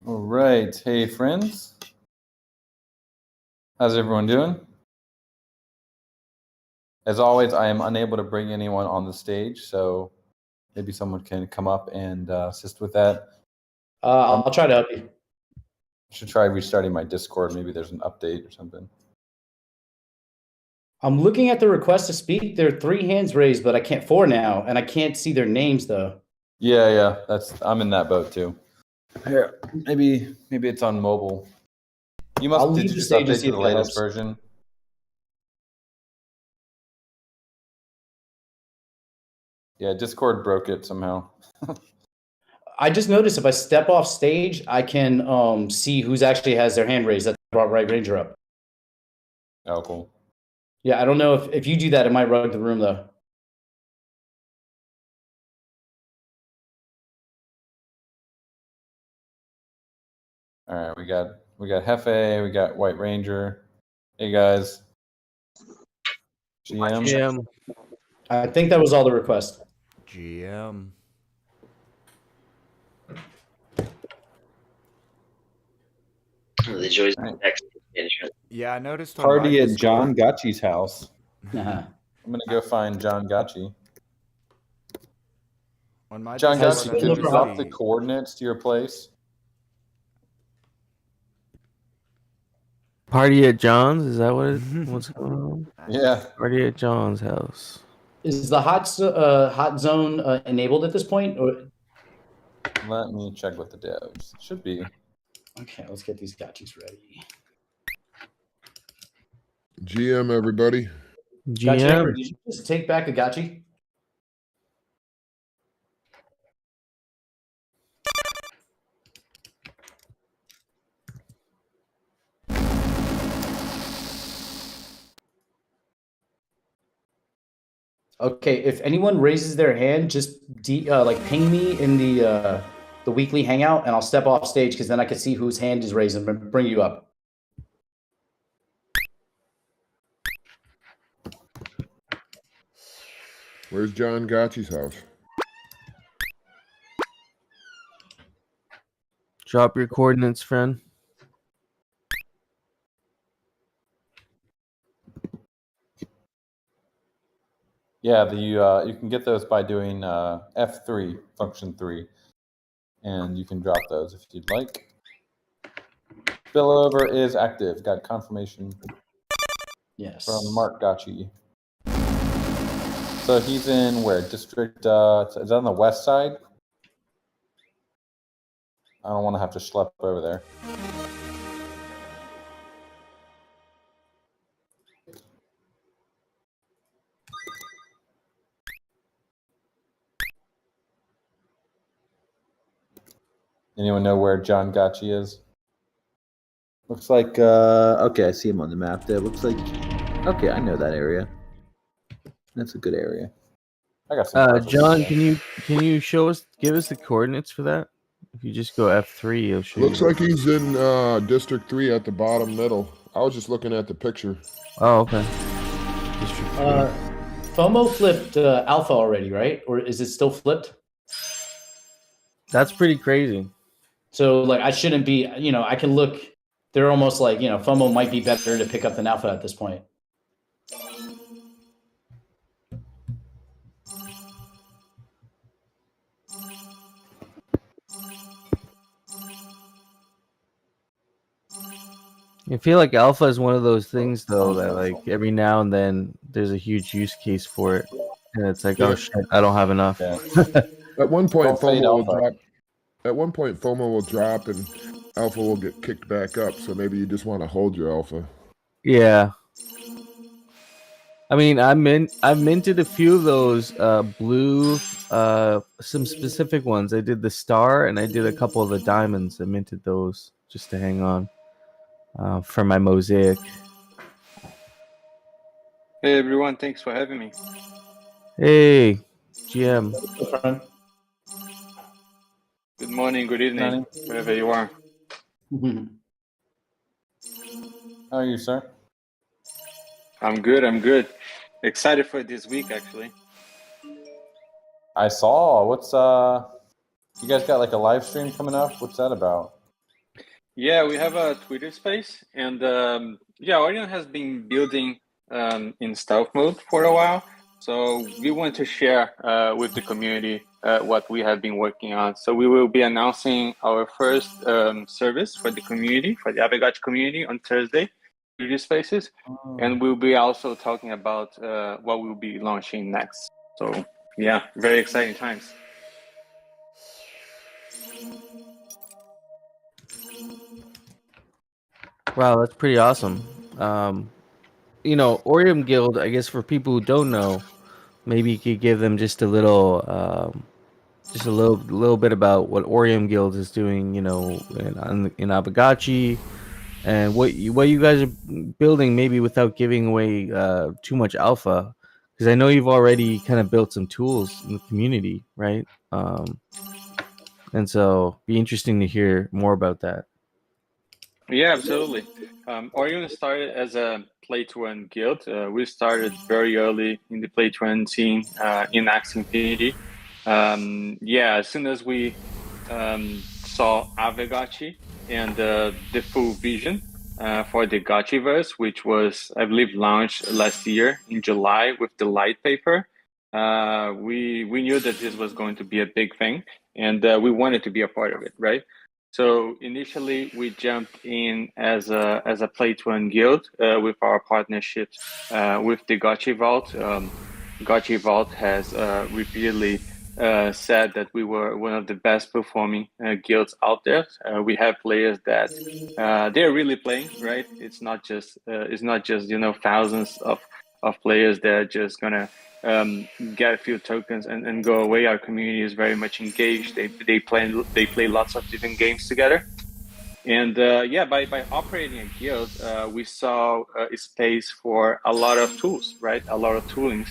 All right. Hey, friends. How's everyone doing? As always, I am unable to bring anyone on the stage, so maybe someone can come up and assist with that. I'll try to help you. I should try restarting my Discord. Maybe there's an update or something. I'm looking at the request to speak. There are 3 hands raised, but I can't 4 now, and I can't see their names though. Yeah. I'm in that boat too. Here, maybe it's on mobile. You must did you just update to the latest version? Yeah, Discord broke it somehow. I just noticed if I step off stage, I can see who's actually has their hand raised. That brought Right Ranger up. Oh, cool. Yeah, I don't know if you do that, it might rug the room though. All right, we got Hefe, we got White Ranger. Hey guys. GM. I think that was all the request. GM. The joys of text. Yeah, I noticed. Party at John Gotchi's house. Uh-huh. I'm gonna go find John Gotchi. On my John Discord, Gotchi, can you drop the coordinates to your place? Party at John's? Is that what's going on? Yeah. Party at John's house. Is the hot zone enabled at this point? Or... Let me check with the devs. Should be. Okay, let's get these gotchis ready. GM, everybody. GM. Did you just take back a gotchi? Okay, if anyone raises their hand, just like ping me in the weekly hangout, and I'll step off stage because then I can see whose hand is raised and bring you up. Where's John Gotchi's house? Drop your coordinates, friend. Yeah, you can get those by doing F3, function 3, and you can drop those if you'd like. Spillover is active. Got confirmation. Yes. From Mark Gotchi. So he's in where? District, is that on the west side? I don't want to have to schlep over there. Anyone know where John Gotchi is? Looks like, okay, I see him on the map there. Looks like, okay, I know that area. That's a good area. I got some. John, can you give us the coordinates for that? If you just go F3, it'll show Looks you. like he's in District 3 at the bottom middle. I was just looking at the picture. Oh, okay. District 3. FOMO flipped alpha already, right? Or is it still flipped? That's pretty crazy. So, like, I shouldn't be, I can look. They're almost like, FOMO might be better to pick up than alpha at this point. I feel like alpha is one of those things though that like every now and then there's a huge use case for it, and it's like, Yeah. oh shit, I don't have enough. Yeah. At one point, Don't fade FOMO will alpha. drop. At one point, FOMO will drop and alpha will get kicked back up. So maybe you just want to hold your alpha. Yeah. I mean, I've minted a few of those blue, some specific ones. I did the star and I did a couple of the diamonds. I minted those just to hang on for my mosaic. Hey everyone, thanks for having me. Hey, GM. Good morning, good evening, Morning. wherever you are. How are you, sir? I'm good, I'm good. Excited for this week, actually. I saw. What's you guys got like a live stream coming up? What's that about? Yeah, we have a Twitter space, and yeah, Orion has been building in stealth mode for a while. So we want to share with the community what we have been working on. So we will be announcing our first service for the community, for the Aavegotchi community on Thursday, Twitter spaces. And we'll be also talking about what we'll be launching next. So yeah, very exciting times. Wow, that's pretty awesome. You know, Orium Guild, I guess for people who don't know, maybe you could give them just a little bit about what Orium Guild is doing, you know, in Aavegotchi, and what you guys are building, maybe without giving away too much alpha, because I know you've already kind of built some tools in the community, right? And so be interesting to hear more about that. Yeah, absolutely. Orion started as a play-to-earn guild. We started very early in the play-to-earn scene in Axie Infinity. Yeah, as soon as we saw Aavegotchi and the full vision for the Gotchiverse, which was, I believe, launched last year in July with the light paper, we knew that this was going to be a big thing, and we wanted to be a part of it, right? So initially, we jumped in as a play-to-earn guild with our partnerships with the Gotchi Vault. Gotchi Vault has repeatedly said that we were one of the best performing guilds out there. We have players that they're really playing, right? It's not just thousands of players that are just gonna get a few tokens and go away. Our community is very much engaged. They play lots of different games together. And yeah, by operating a guild, we saw a space for a lot of tools, right? A lot of toolings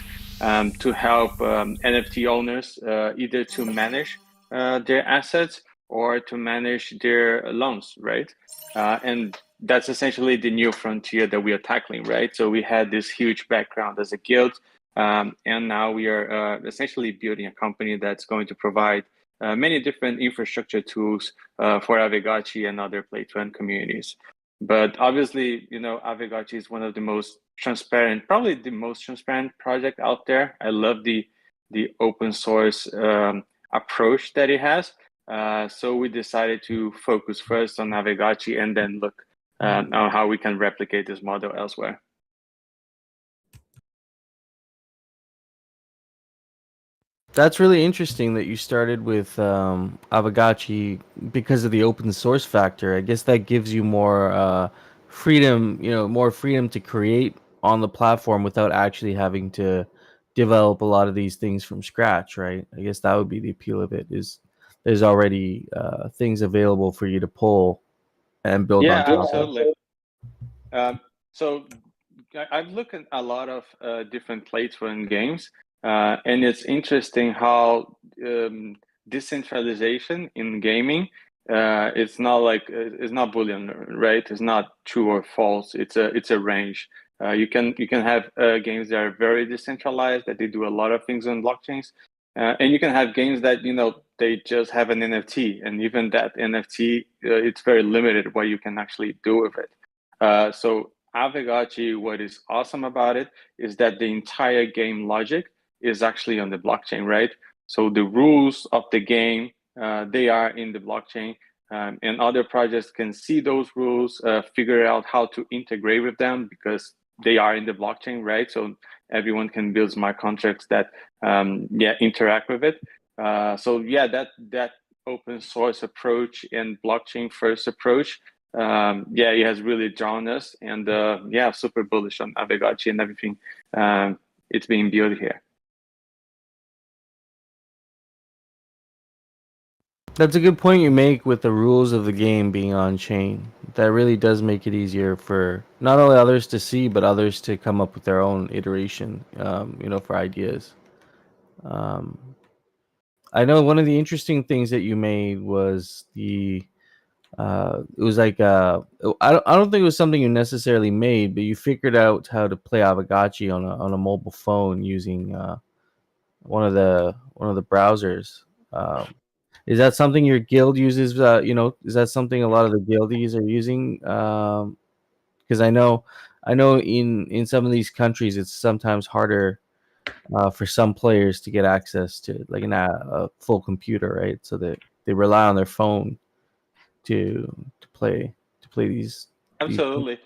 to help NFT owners either to manage their assets or to manage their loans, right? And that's essentially the new frontier that we are tackling, right? So we had this huge background as a guild, and now we are essentially building a company that's going to provide many different infrastructure tools for Aavegotchi and other play-to-earn communities. But obviously, you know, Aavegotchi is one of the most transparent, probably the most transparent project out there. I love the open source approach that it has. So we decided to focus first on Aavegotchi and then look on how we can replicate this model elsewhere. That's really interesting that you started with Aavegotchi because of the open source factor. I guess that gives you more freedom, you know, more freedom to create on the platform without actually having to develop a lot of these things from scratch, right? I guess that would be the appeal of it, is there's already things available for you to pull and build on top Absolutely. So I've looked at a lot of different play-to-earn games, and it's interesting how decentralization in gaming, it's not like it's not Boolean, right? It's not true or false. It's a range. You can have games that are very decentralized, that they do a lot of things on blockchains, and you can have games that they just have an NFT, and even that NFT, it's very limited what you can actually do with it. So Aavegotchi, what is awesome about it is that the entire game logic is actually on the blockchain, right? So the rules of the game, they are in the blockchain. and other projects can see those rules, figure out how to integrate with them because they are in the blockchain, right? So everyone can build smart contracts that interact with it. So yeah, that open source approach and blockchain first approach, it has really drawn us, and super bullish on Aavegotchi and everything it's being built here. That's a good point you make with the rules of the game being on chain. That really does make it easier for not only others to see, but others to come up with their own iteration, for ideas. I know one of the interesting things that you made was it was like I don't think it was something you necessarily made, but you figured out how to play Aavegotchi on a mobile phone using one of the browsers. Is that something your guild uses? Is that something a lot of the guildies are using? Because I know in some of these countries it's sometimes harder for some players to get access to like a full computer, right? So that they rely on their phone to play these. Absolutely.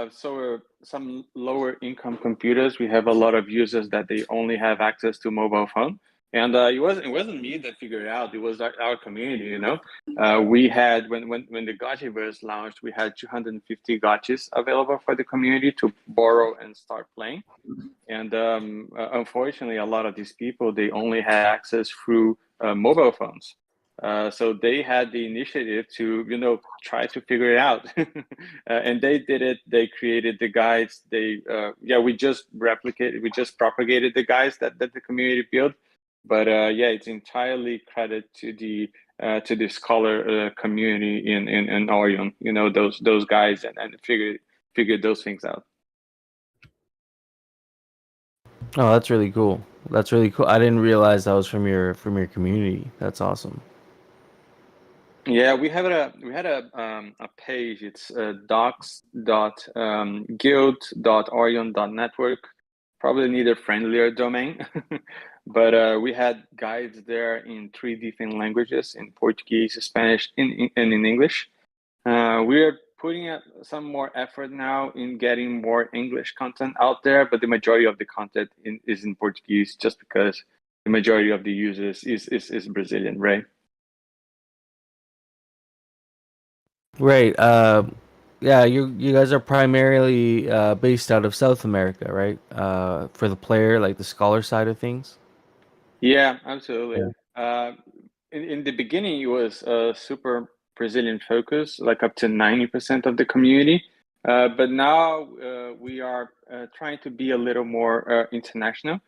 So some lower income computers, we have a lot of users that they only have access to mobile phone, and it wasn't me that figured it out. It was our community. We had when the Gotchiverse launched, we had 250 gotchis available for the community to borrow and start playing, and unfortunately, a lot of these people they only had access through mobile phones. So they had the initiative to, try to figure it out, and they did it. They created the guides. We just propagated the guides that the community built. But it's entirely credit to the scholar community in Orion. Those guys and figured those things out. Oh, that's really cool. That's really cool. I didn't realize that was from your community. That's awesome. Yeah, we had a page. It's docs.guild.orion.network. Probably need a friendlier domain, but we had guides there in 3 different languages: in Portuguese, Spanish, and in English. We are putting some more effort now in getting more English content out there, but the majority of the content is in Portuguese, just because the majority of the users is Brazilian, right? Right. You guys are primarily based out of South America, right? For the player, like the scholar side of things. Yeah, absolutely. In the beginning, it was super Brazilian focus, like up to 90% of the community. But now we are trying to be a little more international,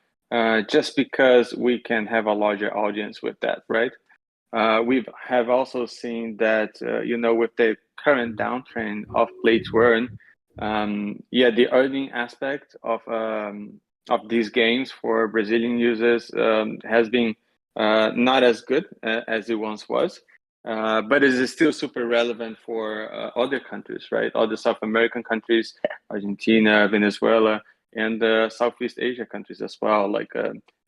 just because we can have a larger audience with that, right? We have also seen that, with the current downtrend of play to earn, the earning aspect of these games for Brazilian users has been not as good as it once was, but it is still super relevant for other countries, right? Other South American countries, Argentina, Venezuela, and Southeast Asia countries as well, like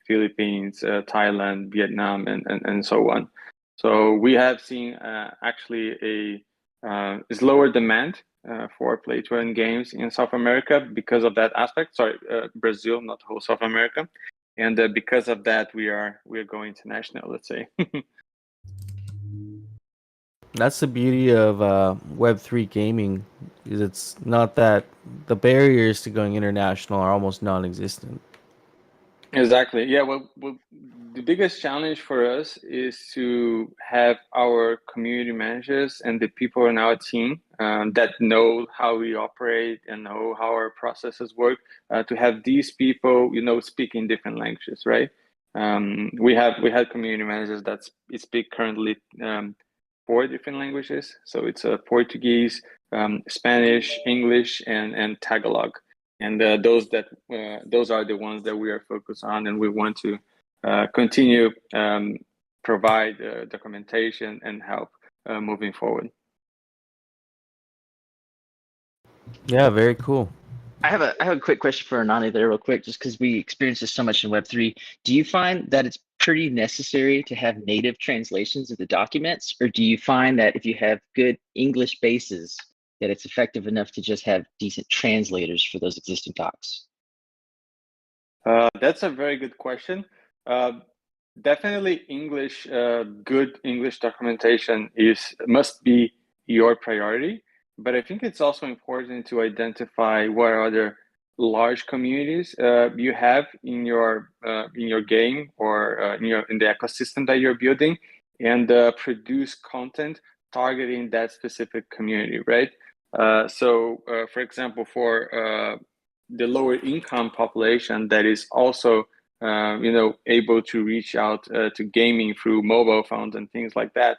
Philippines, Thailand, Vietnam, and so on. So we have seen actually a slower demand for play to earn games in South America because of that aspect. Sorry, Brazil, not whole South America, and because of that, we are going international. Let's say. That's the beauty of Web3 gaming, is it's not that the barriers to going international are almost non-existent. Exactly. Yeah. Well, the biggest challenge for us is to have our community managers and the people in our team that know how we operate and know how our processes work, to have these people, speaking different languages, right? We had community managers that speak currently 4 different languages. So it's Portuguese, Spanish, English, and Tagalog. And those are the ones that we are focused on, and we want to continue provide documentation and help moving forward. Yeah, very cool. I have a quick question for Anani there, real quick, just because we experience this so much in Web3. Do you find that it's pretty necessary to have native translations of the documents, or do you find that if you have good English bases, that it's effective enough to just have decent translators for those existing docs? That's a very good question. Definitely English, good English documentation must be your priority, but I think it's also important to identify what other large communities you have in your game or in the ecosystem that you're building, and produce content targeting that specific community, right? So, for example, for the lower income population that is also able to reach out to gaming through mobile phones and things like that,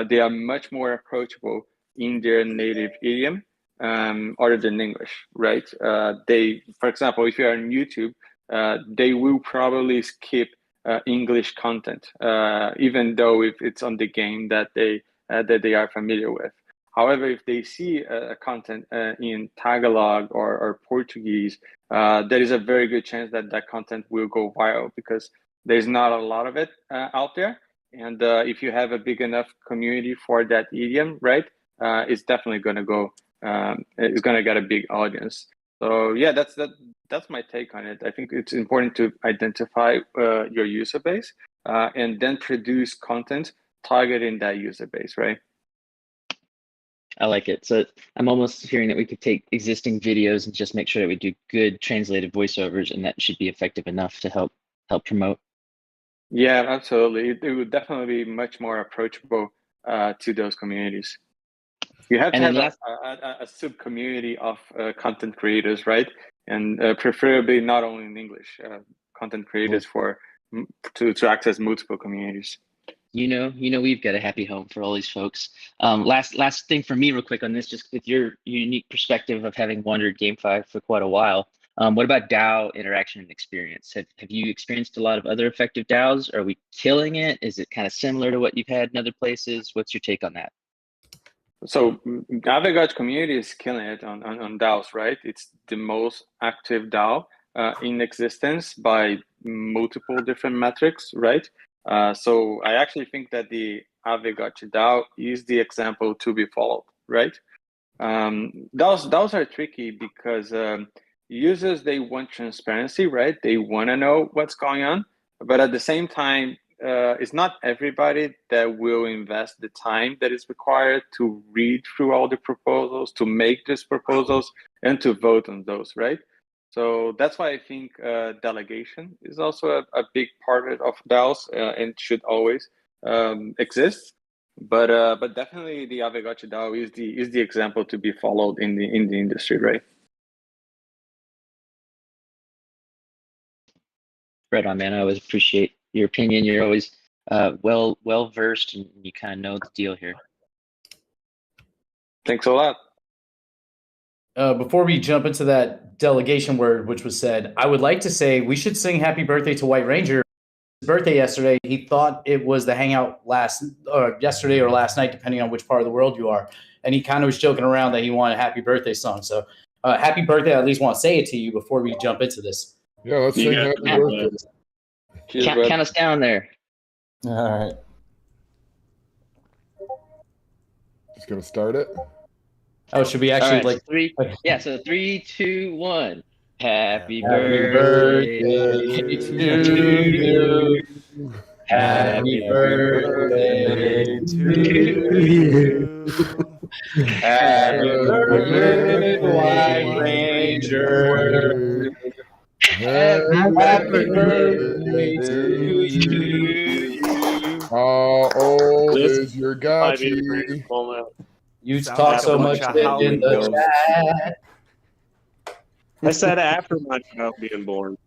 they are much more approachable in their native idiom other than English, right? For example, if you're on YouTube, they will probably skip English content, even though if it's on the game that they are familiar with. However, if they see content in Tagalog or Portuguese, there is a very good chance that that content will go viral because there's not a lot of it out there. And if you have a big enough community for that idiom, right, it's definitely going to go. It's going to get a big audience. So yeah, that's my take on it. I think it's important to identify your user base and then produce content targeting that user base, right? I like it. So I'm almost hearing that we could take existing videos and just make sure that we do good translated voiceovers, and that should be effective enough to help promote. Yeah, absolutely. It would definitely be much more approachable to those communities. You have to have a sub community of content creators, right? And preferably not only in English, content creators to access multiple communities. You know, we've got a happy home for all these folks. Last thing for me real quick on this, just with your unique perspective of having wandered GameFi for quite a while. What about DAO interaction and experience? Have you experienced a lot of other effective DAOs? Are we killing it? Is it kind of similar to what you've had in other places? What's your take on that? So Aavegotchi community is killing it on DAOs, right? It's the most active DAO in existence by multiple different metrics, right? So I actually think that the Aavegotchi DAO is the example to be followed, right? DAOs are tricky because users, they want transparency, right? They want to know what's going on, but at the same time, it's not everybody that will invest the time that is required to read through all the proposals, to make these proposals, and to vote on those, right? So that's why I think delegation is also a big part of DAOs and should always exist. But definitely the Aavegotchi DAO is the example to be followed in the industry, right? Right on, man. I always appreciate your opinion. You're always well versed, and you kind of know the deal here. Thanks a lot. Before we jump into that delegation word, which was said, I would like to say we should sing happy birthday to White Ranger. His birthday yesterday. He thought it was the hangout yesterday or last night, depending on which part of the world you are. And he kind of was joking around that he wanted a happy birthday song. So happy birthday. I at least want to say it to you before we jump into this. Yeah, let's sing happy birthday. Count us down there. All right. Just gonna start it. Oh, should we actually All right, so 3, 2, 1. Happy birthday to you. Happy birthday to you. Happy birthday, White Ranger. Happy birthday to you. How old is your Gotchi? You Sounds talk like so a much bunch of in the Halloween chat. I said after my child being born.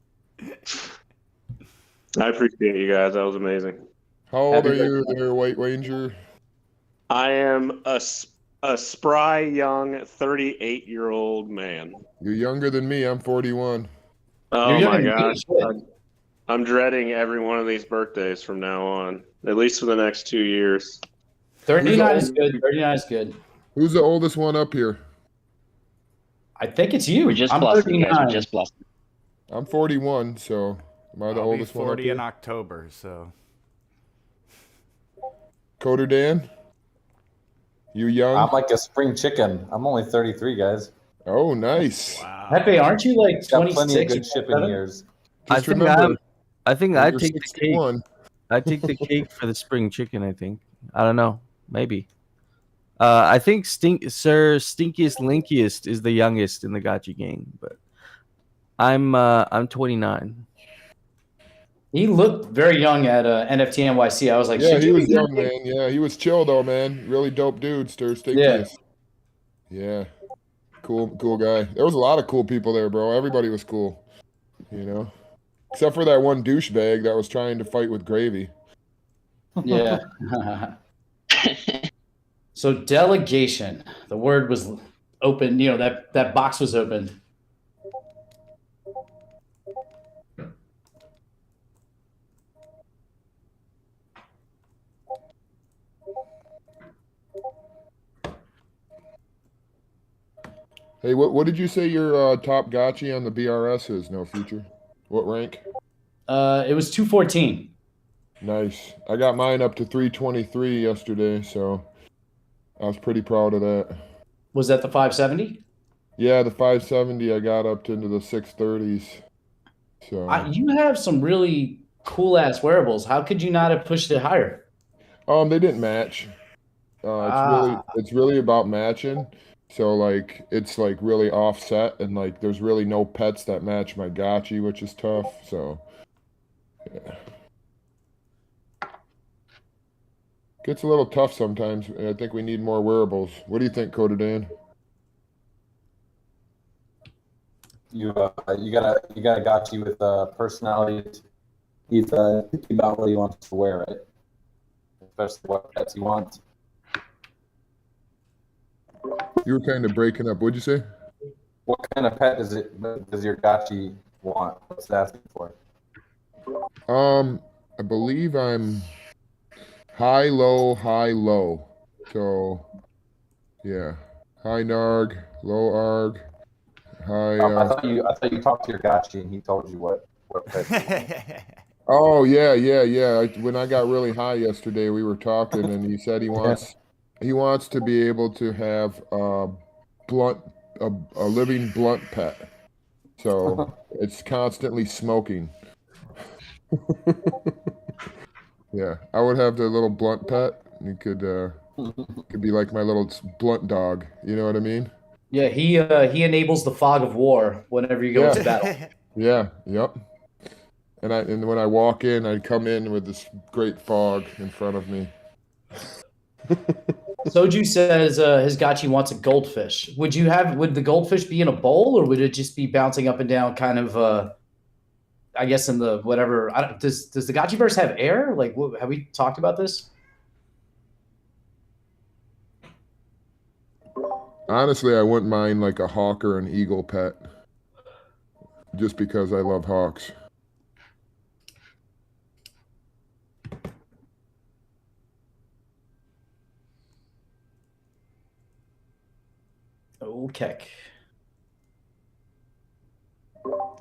I appreciate you guys. That was amazing. How old are you there, White Ranger? I am a spry young 38-year-old man. You're younger than me. I'm 41. Oh You're my young, gosh. shit. I'm dreading every one of these birthdays from now on, at least for the next 2 years. 39 is good. 39 is good. Who's the oldest one up here? I think it's you. We're just I'm bluffing, 39. guys. We're just bluffing. I'm 41, so am I the I'll be oldest one up 40 here? in October, so Coder Dan? You young? I'm like a spring chicken. I'm only 33, guys. Oh, nice. Wow. Hefe, aren't you like Got plenty of 26? good shipping years. Just think remember, I think when I you're take the cake. 61. I take the cake for the spring chicken. I think. I don't know. Maybe. I think Sir Stinkiest Linkiest is the youngest in the Gotchi gang, but I'm 29. He looked very young at NFT NYC. I was like, Yeah, should he you was be young, man. Yeah, he was chill though, man. Really dope dude, Stinkiest. Yeah. Cool guy. There was a lot of cool people there, bro. Everybody was cool. You know? Except for that one douchebag that was trying to fight with Gravy. Yeah. So delegation. The word was open. You know, that box was open. Hey, what did you say your top gotchi on the BRS is, No Future? What rank? It was 214. Nice. I got mine up to 323 yesterday, so I was pretty proud of that. Was that the 570? Yeah, the 570 I got up to into the 630s. So You have some really cool ass wearables. How could you not have pushed it higher? they didn't match. It's really about matching. So like it's like really offset, and like there's really no pets that match my gotchi, which is tough. So yeah. Gets a little tough sometimes. I think we need more wearables. What do you think, Coder Dan? You got a gotchi with personality. He's thinking about what he wants to wear, right? Especially what pets he wants. You were kind of breaking up. What'd you say? What kind of pet does your gotchi want? What's it asking for? I believe I'm high, low. So, yeah, high narg, low arg, high. I thought you talked to your gotchi and he told you what pet. Oh yeah. When I got really high yesterday, we were talking, and he said he wants to be able to have a living blunt pet. So it's constantly smoking. Yeah, I would have the little blunt pet. You could be like my little blunt dog. You know what I mean? Yeah, he enables the fog of war whenever you go into battle. Yeah, yep. And when I walk in, I come in with this great fog in front of me. Soju says his gotchi wants a goldfish. Would the goldfish be in a bowl, or would it just be bouncing up and down, kind of? I guess in the whatever. Does the gotchiverse have air? Like, have we talked about this? Honestly, I wouldn't mind like a hawk or an eagle pet, just because I love hawks. Okay.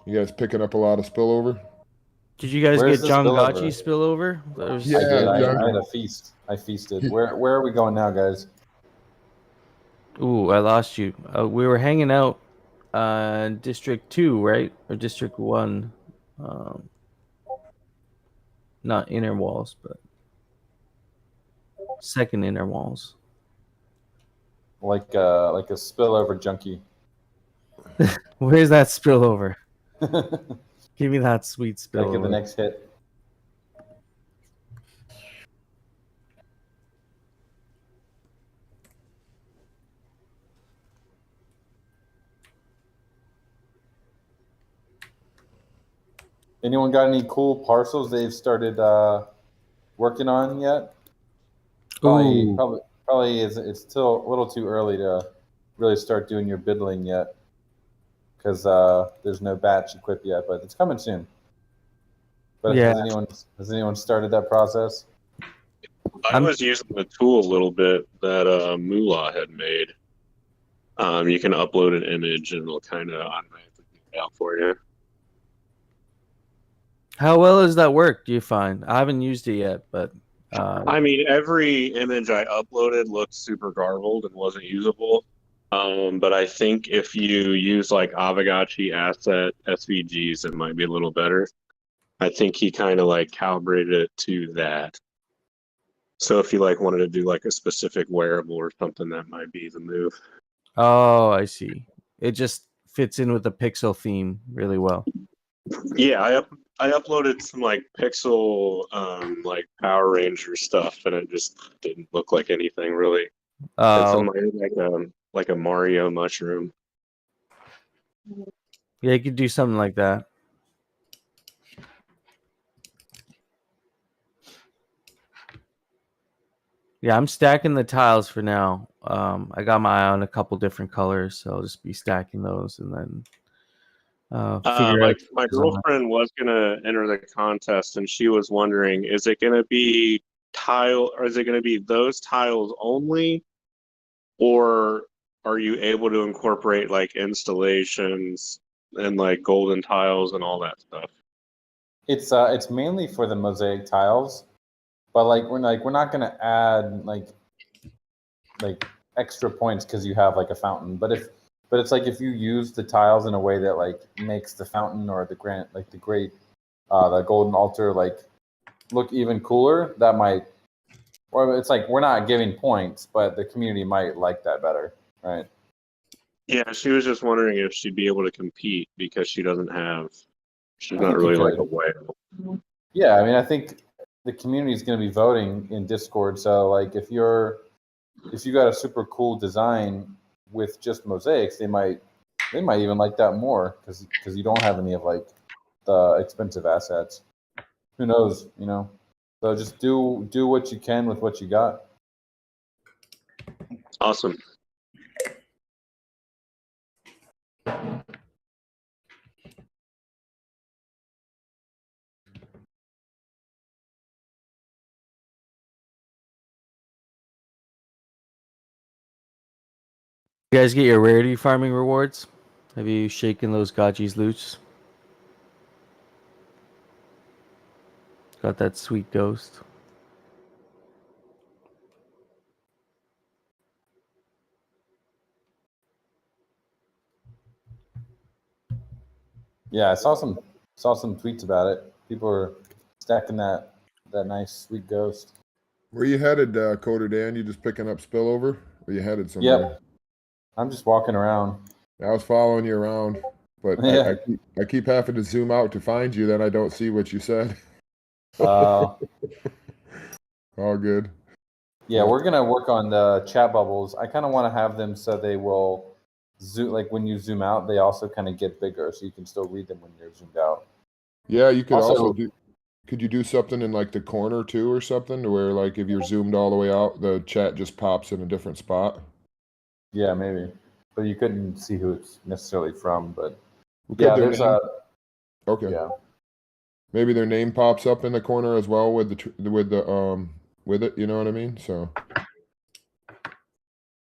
You guys picking up a lot of spillover? Did you guys Where's get the John spillover? Gotchi spillover? Yeah, I did. I yeah. had a feast. I feasted. Where are we going now, guys? Ooh, I lost you. We were hanging out District 2, right? Or District 1. Not inner walls, but second inner walls. Like a spillover junkie. Where's that spillover? Give me that sweet Gotta get the spillover. next hit. Anyone got any cool parcels they've started working on yet? Ooh. Probably it's still a little too early to really start doing your biddling yet, because there's no batch equipped yet, but it's coming soon. But Yeah. has anyone started that process? I was using the tool a little bit that Moolah had made. You can upload an image and it'll kind of automatically do it out for you. How well does that work, do you find? I haven't used it yet, but I mean, every image I uploaded looked super garbled and wasn't usable. But I think if you use like Aavegotchi asset SVGs, it might be a little better. I think he kind of like calibrated it to that. So if you like wanted to do like a specific wearable or something, that might be the move. Oh, I see. It just fits in with the pixel theme really well. Yeah, I uploaded some like Pixel like Power Ranger stuff, and it just didn't look like anything really. It's like a Mario mushroom. Yeah, you could do something like that. Yeah, I'm stacking the tiles for now. I got my eye on a couple different colors, so I'll just be stacking those and then figure out. My girlfriend was gonna enter the contest, and she was wondering, is it gonna be tile, or is it gonna be those tiles only, or are you able to incorporate like installations and like golden tiles and all that stuff? It's mainly for the mosaic tiles, but we're not gonna add like extra points because you have like a fountain. But it's like if you use the tiles in a way that like makes the fountain or the the golden altar like look even cooler, that might. Or it's like we're not giving points, but the community might like that better, right? Yeah, she was just wondering if she'd be able to compete because she's I not think really you like could. a whale. Yeah, I mean, I think the community is going to be voting in Discord. So, like, if you got a super cool design with just mosaics, they might even like that more because you don't have any of like the expensive assets. Who knows? You know. So just do what you can with what you got. Awesome. You guys get your rarity farming rewards? Have you shaken those Gotchi's loots? Got that sweet ghost. Yeah, I saw some tweets about it. People are stacking that nice sweet ghost. Where you headed, Coder Dan? You just picking up spillover? Or you headed somewhere? Yep. I'm just walking around. I was following you around, but Yeah. I keep having to zoom out to find you. Then I don't see what you said. Uh, All good. Yeah, we're gonna work on the chat bubbles. I kind of want to have them so they will zoom. Like when you zoom out, they also kind of get bigger, so you can still read them when you're zoomed out. Yeah, you could also Also- do. Could you do something in like the corner too, or something, to where like if you're zoomed all the way out, the chat just pops in a different spot? Yeah, maybe, but you couldn't see who it's necessarily from. But Could yeah, their there's name- a Okay. yeah. Maybe their name pops up in the corner as well with with it. You know what I mean? So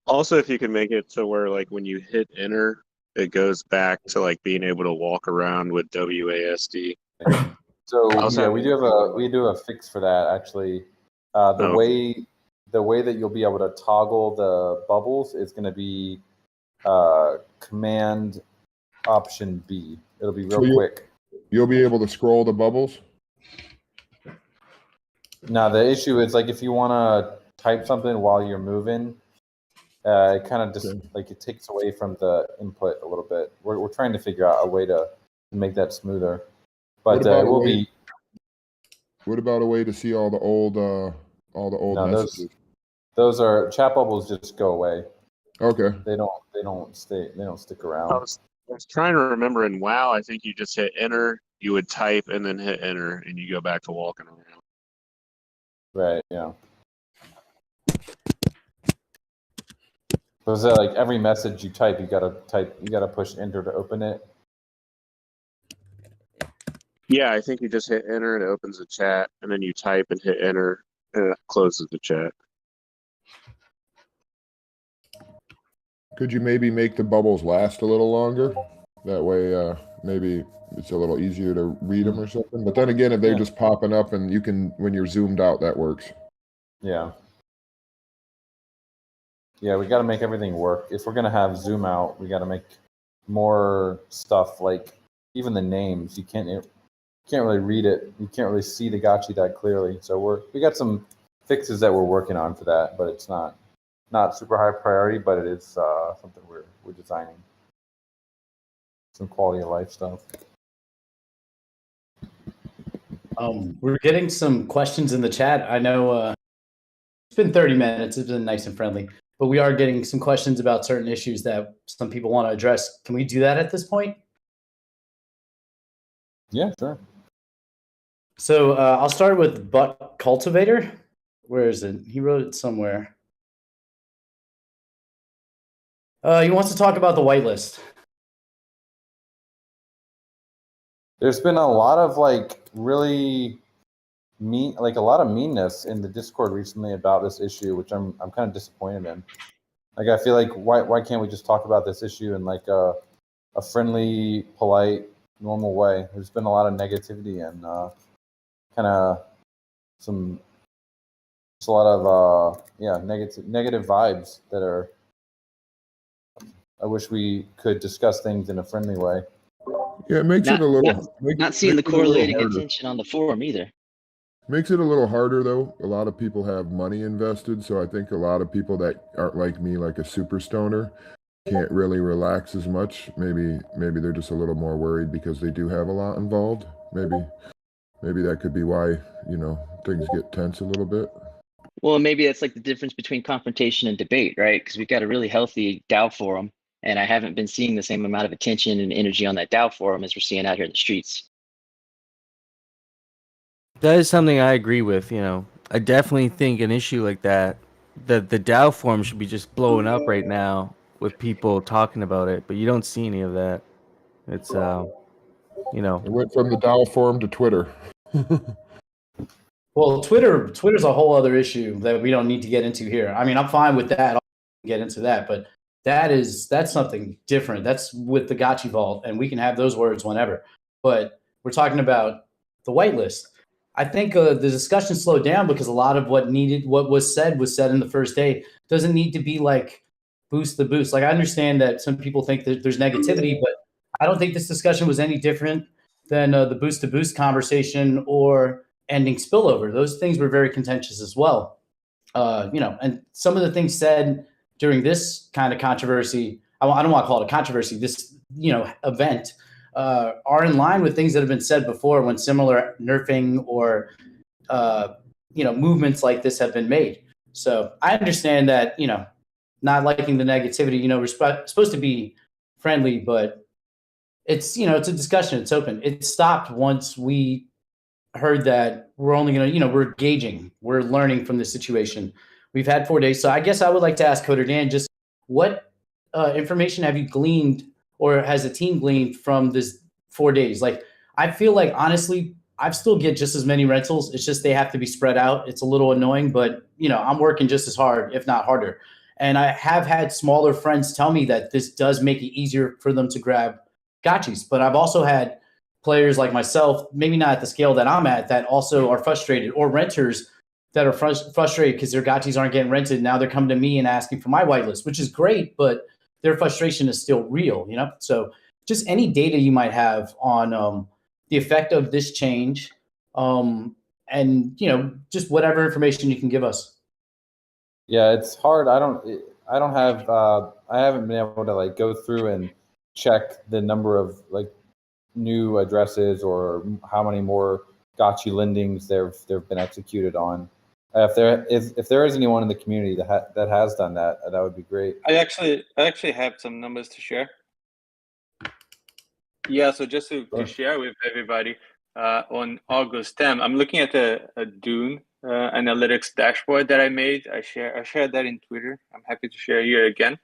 Also, if you can make it to where like when you hit enter, it goes back to like being able to walk around with WASD. So Also- yeah, we do have a fix for that actually. The way that you'll be able to toggle the bubbles is going to be Command Option B. It'll be real quick. you'll be able to scroll the bubbles. Now the issue is like if you want to type something while you're moving, it kind of just like it takes away from the input a little bit. We're trying to figure out a way to make that smoother, but it will be. What about a way to see all the old No, messages? those are chat bubbles. Just go away. Okay. They don't stick around. I was trying to remember in WoW, I think you just hit enter, you would type and then hit enter, and you go back to walking around. Right. Yeah. So is that like every message you type, you gotta push enter to open it? Yeah, I think you just hit enter and it opens the chat, and then you type and hit enter, and it closes the chat. Could you maybe make the bubbles last a little longer? That way, maybe it's a little easier to read them or something. But then again, if they're just popping up and you can, when you're zoomed out, that works. Yeah. Yeah, we got to make everything work. If we're gonna have zoom out, we got to make more stuff. Like even the names, you can't really read it. You can't really see the gotchi that clearly. So we got some fixes that we're working on for that, but it's not super high priority. But it is something we're designing. Some quality of life stuff. We're getting some questions in the chat. I know it's been 30 minutes. It's been nice and friendly, but we are getting some questions about certain issues that some people want to address. Can we do that at this point? Yeah, sure. So I'll start with Buck Cultivator. Where is it? He wrote it somewhere. He wants to talk about the whitelist. There's been a lot of really mean, a lot of meanness in the Discord recently about this issue, which I'm kind of disappointed in. Like I feel like why can't we just talk about this issue in like a friendly, polite, normal way? There's been a lot of negativity and kind of just a lot of negative vibes that are. I wish we could discuss things in a friendly way. Yeah, it makes it a little. Not seeing the correlating attention on the forum either. Makes it a little harder though. A lot of people have money invested, so I think a lot of people that aren't like me, like a super stoner, can't really relax as much. Maybe they're just a little more worried because they do have a lot involved. Maybe that could be why, things get tense a little bit. Well, maybe that's like the difference between confrontation and debate, right? Because we've got a really healthy DAO forum, and I haven't been seeing the same amount of attention and energy on that DAO forum as we're seeing out here in the streets. That is something I agree with. I definitely think an issue like that, the DAO forum should be just blowing up right now with people talking about it, but you don't see any of that. It's It went from the DAO forum to Twitter. Well, Twitter's a whole other issue that we don't need to get into here. I mean, I'm fine with that. I'll get into that, but that's something different. That's with the Gotchi Vault, and we can have those words whenever. But we're talking about the whitelist. I think the discussion slowed down because a lot of what was said in the first day. Doesn't need to be like boost the boost. Like I understand that some people think that there's negativity, but I don't think this discussion was any different than the boost to boost conversation or ending spillover. Those things were very contentious as well. And some of the things said during this kind of controversy, I don't want to call it a controversy, this, event, are in line with things that have been said before when similar nerfing or, movements like this have been made. So I understand that, not liking the negativity, we're supposed to be friendly, but it's, it's a discussion. It's open. It stopped once we heard that we're only going to, we're gauging, we're learning from the situation. We've had 4 days. So I guess I would like to ask Coder Dan, just what information have you gleaned or has the team gleaned from this 4 days? Like, I feel like, honestly, I still get just as many rentals. It's just they have to be spread out. It's a little annoying, but, I'm working just as hard, if not harder. And I have had smaller friends tell me that this does make it easier for them to grab gotchis. But I've also had players like myself, maybe not at the scale that I'm at, that also are frustrated, or renters that are frustrated because their gotchis aren't getting rented. Now they're coming to me and asking for my whitelist, which is great, but their frustration is still real, So just any data you might have on the effect of this change, and just whatever information you can give us. Yeah, it's hard. I haven't been able to go through and check the number of new addresses or how many more gotchi lendings they've been executed on. If there is anyone in the community that has done that, that would be great. I actually have some numbers to share. Yeah, so just to share with everybody, on August 10th, I'm looking at a Dune analytics dashboard that I made. I shared that in Twitter. I'm happy to share here again.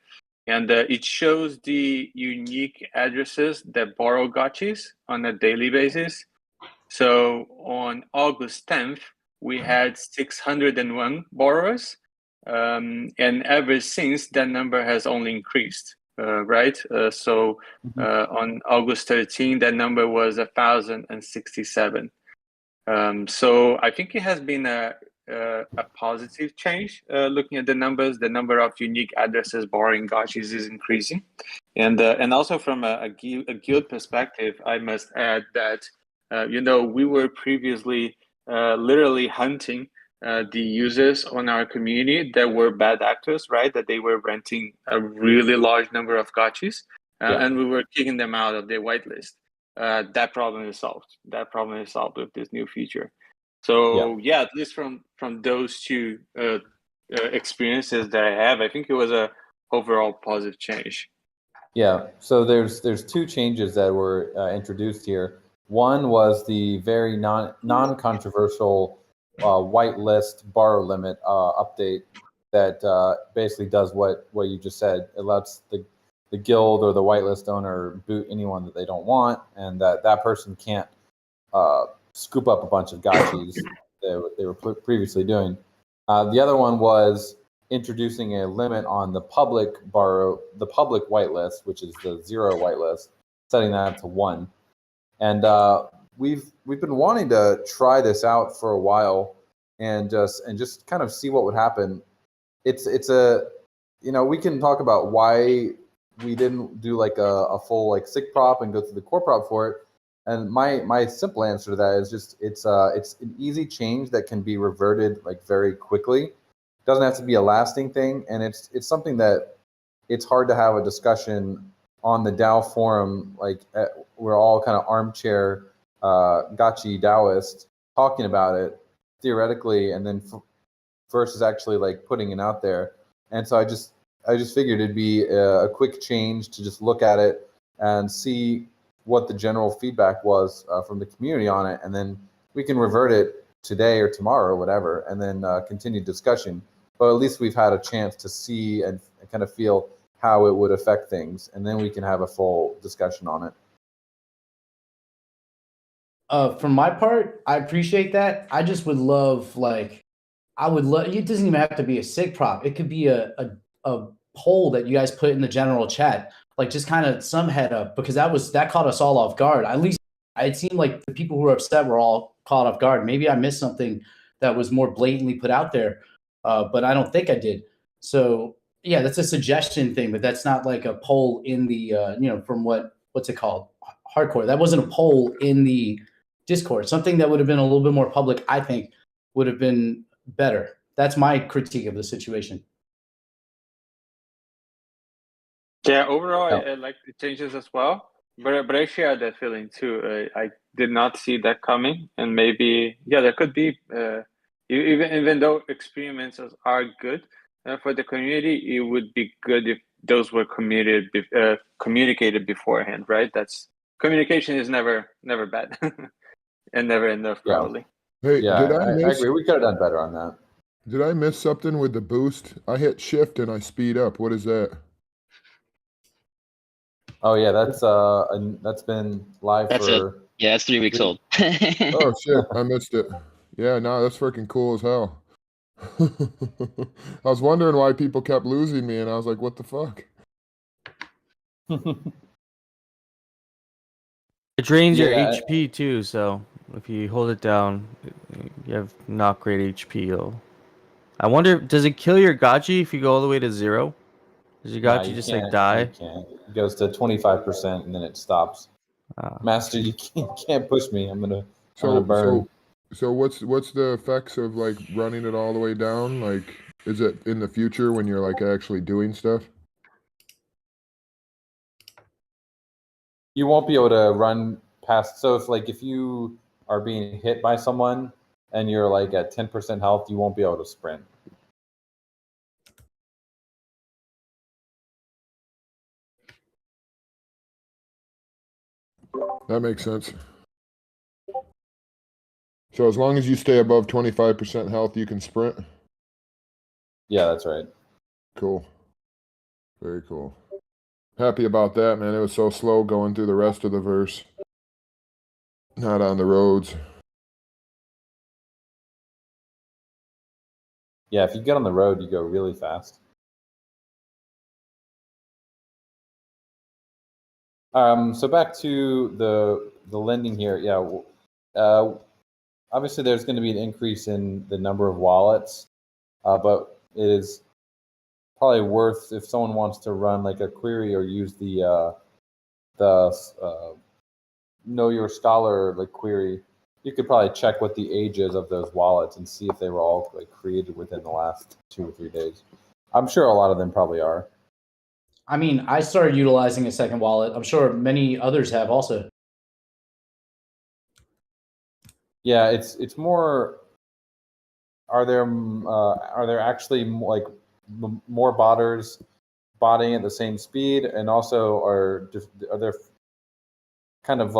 And it shows the unique addresses that borrow gotchis on a daily basis. So on August 10th, we had 601 borrowers. And ever since, that number has only increased, right? So on August 13th, that number was 1,067. So I think it has been a a positive change. Looking at the numbers, the number of unique addresses borrowing gotchis is increasing, and also from a guild perspective, I must add that we were previously literally hunting the users on our community that were bad actors, right? That they were renting a really large number of gotchis, and we were kicking them out of their whitelist. That problem is solved. That problem is solved with this new feature. So yeah, at least from those two experiences that I have, I think it was a overall positive change. Yeah, so there's two changes that were introduced here. One was the very non-controversial whitelist borrow limit update that basically does what you just said. It lets the guild or the whitelist owner boot anyone that they don't want, and that person can't scoop up a bunch of gotchis that they were previously doing. The other one was introducing a limit on the public whitelist, which is the 0 whitelist, setting that to 1. And we've been wanting to try this out for a while and just kind of see what would happen. It's a we can talk about why we didn't do like a full like sig prop and go through the core prop for it. And my simple answer to that is just it's an easy change that can be reverted like very quickly. It doesn't have to be a lasting thing, and it's something that it's hard to have a discussion on the DAO forum. Like we're all kind of armchair gotchi Daoists talking about it theoretically, and then versus actually like putting it out there. And so I just figured it'd be a quick change to just look at it and see what the general feedback was from the community on it, and then we can revert it today or tomorrow or whatever, and then continue discussion. But at least we've had a chance to see and kind of feel how it would affect things, and then we can have a full discussion on it. From my part, I appreciate that. I just would love, like, it doesn't even have to be a sig prop. It could be a poll that you guys put in the general chat, like just kind of some head up, because that caught us all off guard. At least it seemed like the people who were upset were all caught off guard. Maybe I missed something that was more blatantly put out there, but I don't think I did. So yeah, that's a suggestion thing, but that's not like a poll in the from what's it called, hardcore. That wasn't a poll in the Discord. Something that would have been a little bit more public, I think, would have been better. That's my critique of the situation. Yeah, overall, I like the changes as well, but I share that feeling too. I did not see that coming, and maybe there could be even though experiments are good for the community, it would be good if those were communicated beforehand, right? That's communication is never bad and never enough, probably. Hey, Yeah, did I I agree. We could have done better on that. Did I miss something with the boost? I hit shift and I speed up. What is that? Oh yeah, that's been live That's for it's 3 weeks old. Oh shit, I missed it. Yeah, no, that's freaking cool as hell. I was wondering why people kept losing me, and I was like, what the fuck? It drains your Yeah. HP too, so if you hold it down, you have not great HP. I wonder, does it kill your gotchi if you go all the way to 0? Does your gotchi you just can't, like die? You can't. It goes to 25% and then it stops. Master, you can't push me. I'm gonna burn. So what's the effects of like running it all the way down? Like, is it in the future when you're like actually doing stuff? You won't be able to run past. So if you are being hit by someone and you're like at 10% health, you won't be able to sprint. That makes sense. So as long as you stay above 25% health, you can sprint? Yeah, that's right. Cool. Very cool. Happy about that, man. It was so slow going through the rest of the verse. Not on the roads. Yeah, if you get on the road, you go really fast. So back to the lending here. Yeah, obviously there's going to be an increase in the number of wallets, but it is probably worth if someone wants to run like a query or use the know your scholar like query. You could probably check what the age is of those wallets and see if they were all like created within the last 2 or 3 days. I'm sure a lot of them probably are. I mean, I started utilizing a second wallet. I'm sure many others have also. Yeah, it's more. Are there actually more botters botting at the same speed, and also are there kind of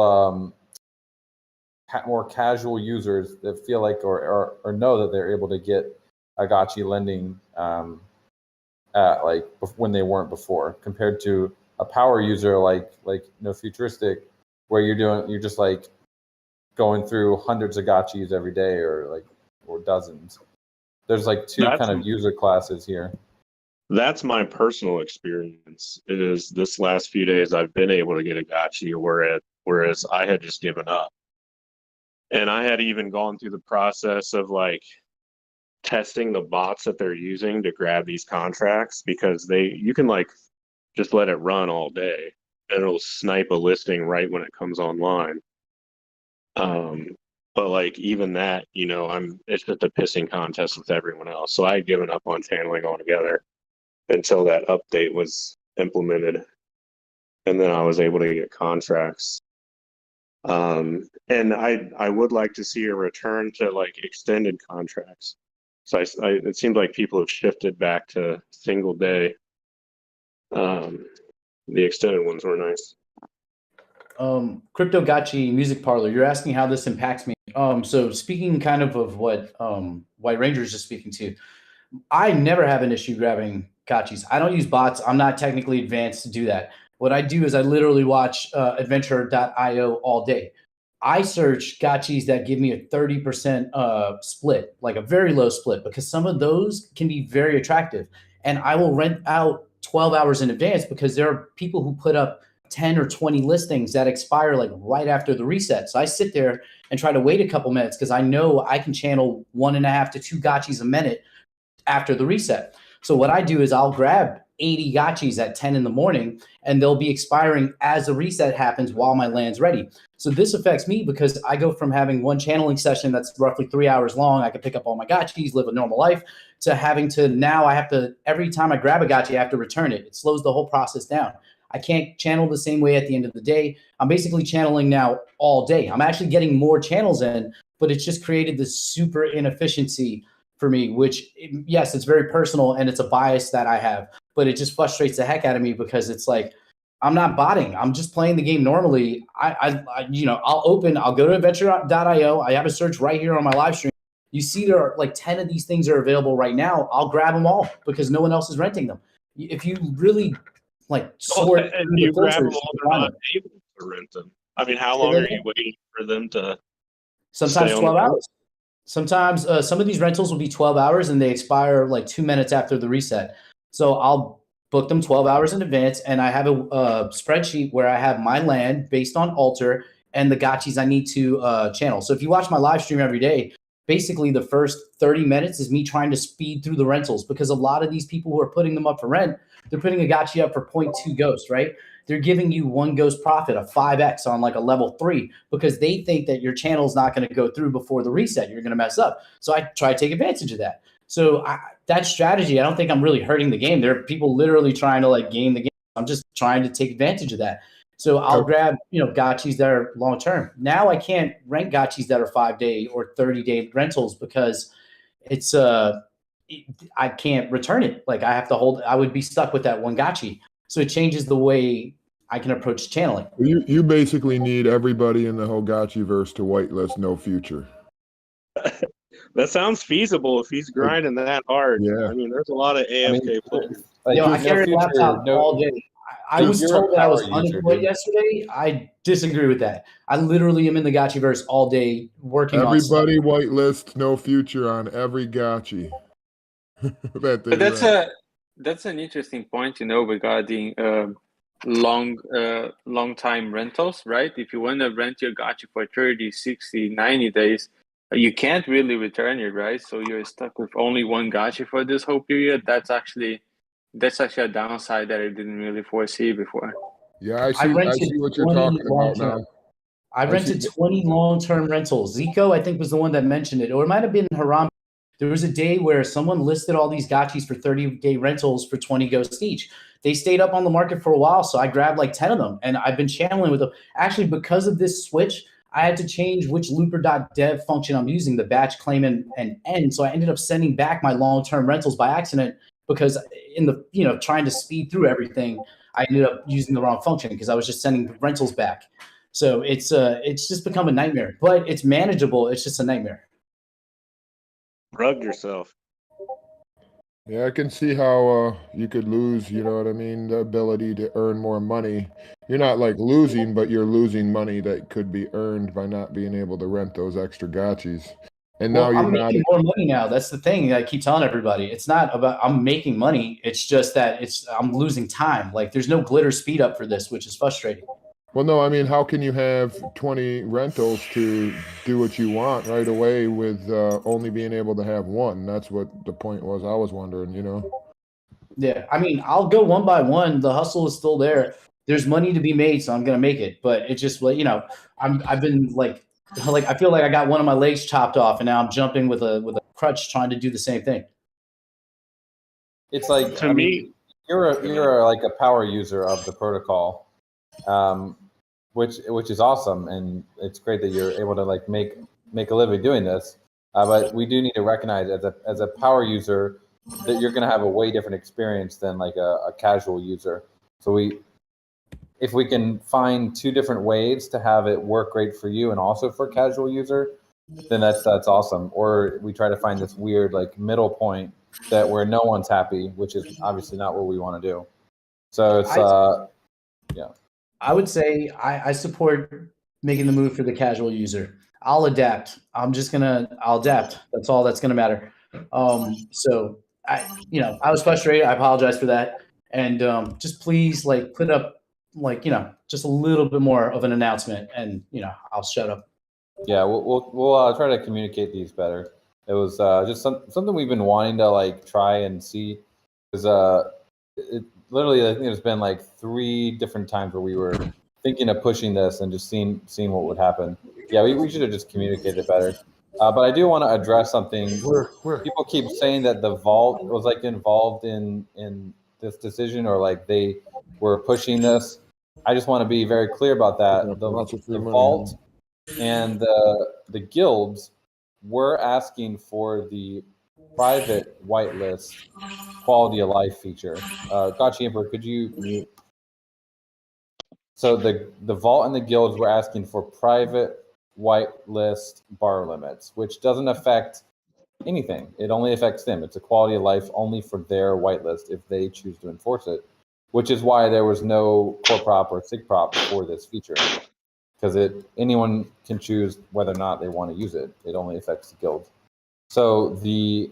more casual users that feel like or know that they're able to get Aavegotchi lending at like when they weren't before, compared to a power user like No Futuristic, where you're just like going through hundreds of gotchis every day or dozens. There's like two kind of user classes here. That's my personal experience. It is this last few days I've been able to get a gotchi, whereas I had just given up. And I had even gone through the process of like testing the bots that they're using to grab these contracts, because you can like just let it run all day and it'll snipe a listing right when it comes online. But like even that, it's just a pissing contest with everyone else. So I had given up on channeling altogether until that update was implemented, and then I was able to get contracts. And I would like to see a return to like extended contracts. So it seems like people have shifted back to single day. The extended ones were nice. Crypto Gotchi Music Parlor, you're asking how this impacts me. So speaking kind of what White Ranger is just speaking to, I never have an issue grabbing gotchis. I don't use bots. I'm not technically advanced to do that. What I do is I literally watch adventure.io all day. I search gotchis that give me a 30% split, like a very low split, because some of those can be very attractive. And I will rent out 12 hours in advance because there are people who put up 10 or 20 listings that expire like right after the reset. So I sit there and try to wait a couple minutes because I know I can channel 1.5 to 2 gotchis a minute after the reset. So what I do is I'll grab 80 gotchis at 10 in the morning, and they'll be expiring as the reset happens while my land's ready. So this affects me because I go from having one channeling session that's roughly 3 hours long, I can pick up all my gotchis, live a normal life, to having to now I have to, every time I grab a gotchi, I have to return it. It slows the whole process down. I can't channel the same way at the end of the day. I'm basically channeling now all day. I'm actually getting more channels in, but it's just created this super inefficiency for me, which, yes, it's very personal and it's a bias that I have, but it just frustrates the heck out of me because it's like, I'm not botting. I'm just playing the game normally. I'll go to adventure.io. I have a search right here on my live stream. You see there are like 10 of these things are available right now. I'll grab them all because no one else is renting them. If you really sort and you grab them all, they're not able to rent them. I mean, how long are you waiting for them to sometimes 12 hours? Sometimes some of these rentals will be 12 hours and they expire like 2 minutes after the reset. So I'll book them 12 hours in advance, and I have a spreadsheet where I have my land based on altar and the gotchis I need to channel. So if you watch my live stream every day, basically the first 30 minutes is me trying to speed through the rentals, because a lot of these people who are putting them up for rent, they're putting a gotchi up for 0.2 ghost, right? They're giving you 1 ghost profit, a 5x on like a level 3, because they think that your channel is not going to go through before the reset. You're going to mess up. So I try to take advantage of that. So that strategy, I don't think I'm really hurting the game. There are people literally trying to like game the game. I'm just trying to take advantage of that. So I'll grab, gotchis that are long term. Now I can't rent gotchis that are 5-day or 30-day rentals because it's I can't return it. Like I have to hold. I would be stuck with that one gotchi. So it changes the way I can approach channeling. You basically need everybody in the whole gotchi verse to whitelist No Future. That sounds feasible if he's grinding that hard. Yeah. I mean, there's a lot of AFK players. I carry a laptop all day. I was told that I was unemployed yesterday. I disagree with that. I literally am in the gotchiverse all day working on stuff. Everybody whitelist No Future on every gotchi. But that's an interesting point, regarding long time rentals, right? If you want to rent your gotchi for 30, 60, 90 days, you can't really return it, right? So you're stuck with only one gacha for this whole period. That's actually a downside that I didn't really foresee before. Yeah, I I see rented what you're 20 talking about long-term. now. I rented 20 long-term rentals. Zico, I think, was the one that mentioned it, or it might have been Haram. There was a day where someone listed all these gachis for 30-day rentals for 20 ghosts each. They stayed up on the market for a while, so I grabbed like 10 of them, and I've been channeling with them. Actually, because of this switch, I had to change which looper.dev function I'm using, the batch, claim, and end. So I ended up sending back my long-term rentals by accident because in the trying to speed through everything, I ended up using the wrong function because I was just sending the rentals back. So it's just become a nightmare, but it's manageable. It's just a nightmare. Rug yourself. Yeah, I can see how you could lose, you know what I mean, the ability to earn more money. You're not like losing, but you're losing money that could be earned by not being able to rent those extra gachis. And now Well, you're I'm not. making more money now. That's the thing I keep telling everybody. It's not about I'm making money. It's just that I'm losing time. Like there's no glitter speed up for this, which is frustrating. Well, no, I mean, how can you have 20 rentals to do what you want right away with only being able to have one? That's what the point was. I was wondering, you know. Yeah, I mean, I'll go one by one. The hustle is still there. There's money to be made, so I'm gonna make it. But it just, I've been like I feel like I got one of my legs chopped off, and now I'm jumping with a crutch trying to do the same thing. It's like To me, you're like a power user of the protocol, which is awesome, and it's great that you're able to like make a living doing this. But we do need to recognize as a power user that you're going to have a way different experience than like a casual user. So if we can find two different ways to have it work great for you and also for a casual user, then that's awesome. Or we try to find this weird like middle point that where no one's happy, which is obviously not what we want to do. So it's yeah. I would say I support making the move for the casual user. I'll adapt. I'll adapt. That's all that's gonna matter. So I was frustrated. I apologize for that. And just please like put up just a little bit more of an announcement, and I'll shut up. Yeah, we'll try to communicate these better. It was just something we've been wanting to like try and see, because it literally I think there's been like 3 different times where we were thinking of pushing this and just seeing what would happen. Yeah, we should have just communicated it better. But I do want to address something. People keep saying that the vault was like involved in this decision, or like they were pushing this. I just want to be very clear about that. The vault and the guilds were asking for the private whitelist quality of life feature. Gotchi Emperor, could you mute? So the vault and the guilds were asking for private whitelist bar limits, which doesn't affect anything. It only affects them. It's a quality of life only for their whitelist if they choose to enforce it, which is why there was no core prop or sig prop for this feature, because anyone can choose whether or not they want to use it. It only affects the guild. So the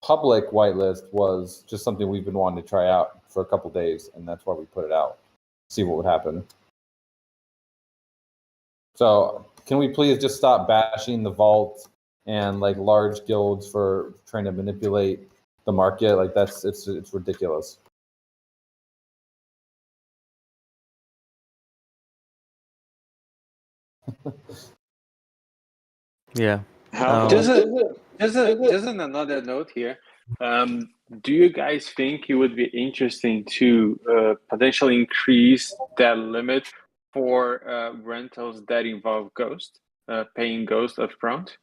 public whitelist was just something we've been wanting to try out for a couple days, and that's why we put it out. See what would happen. So can we please just stop bashing the vault and like large guilds for trying to manipulate the market? Like it's ridiculous. Yeah. Just on another note here, do you guys think it would be interesting to potentially increase that limit for rentals that involve Ghost, paying Ghost upfront?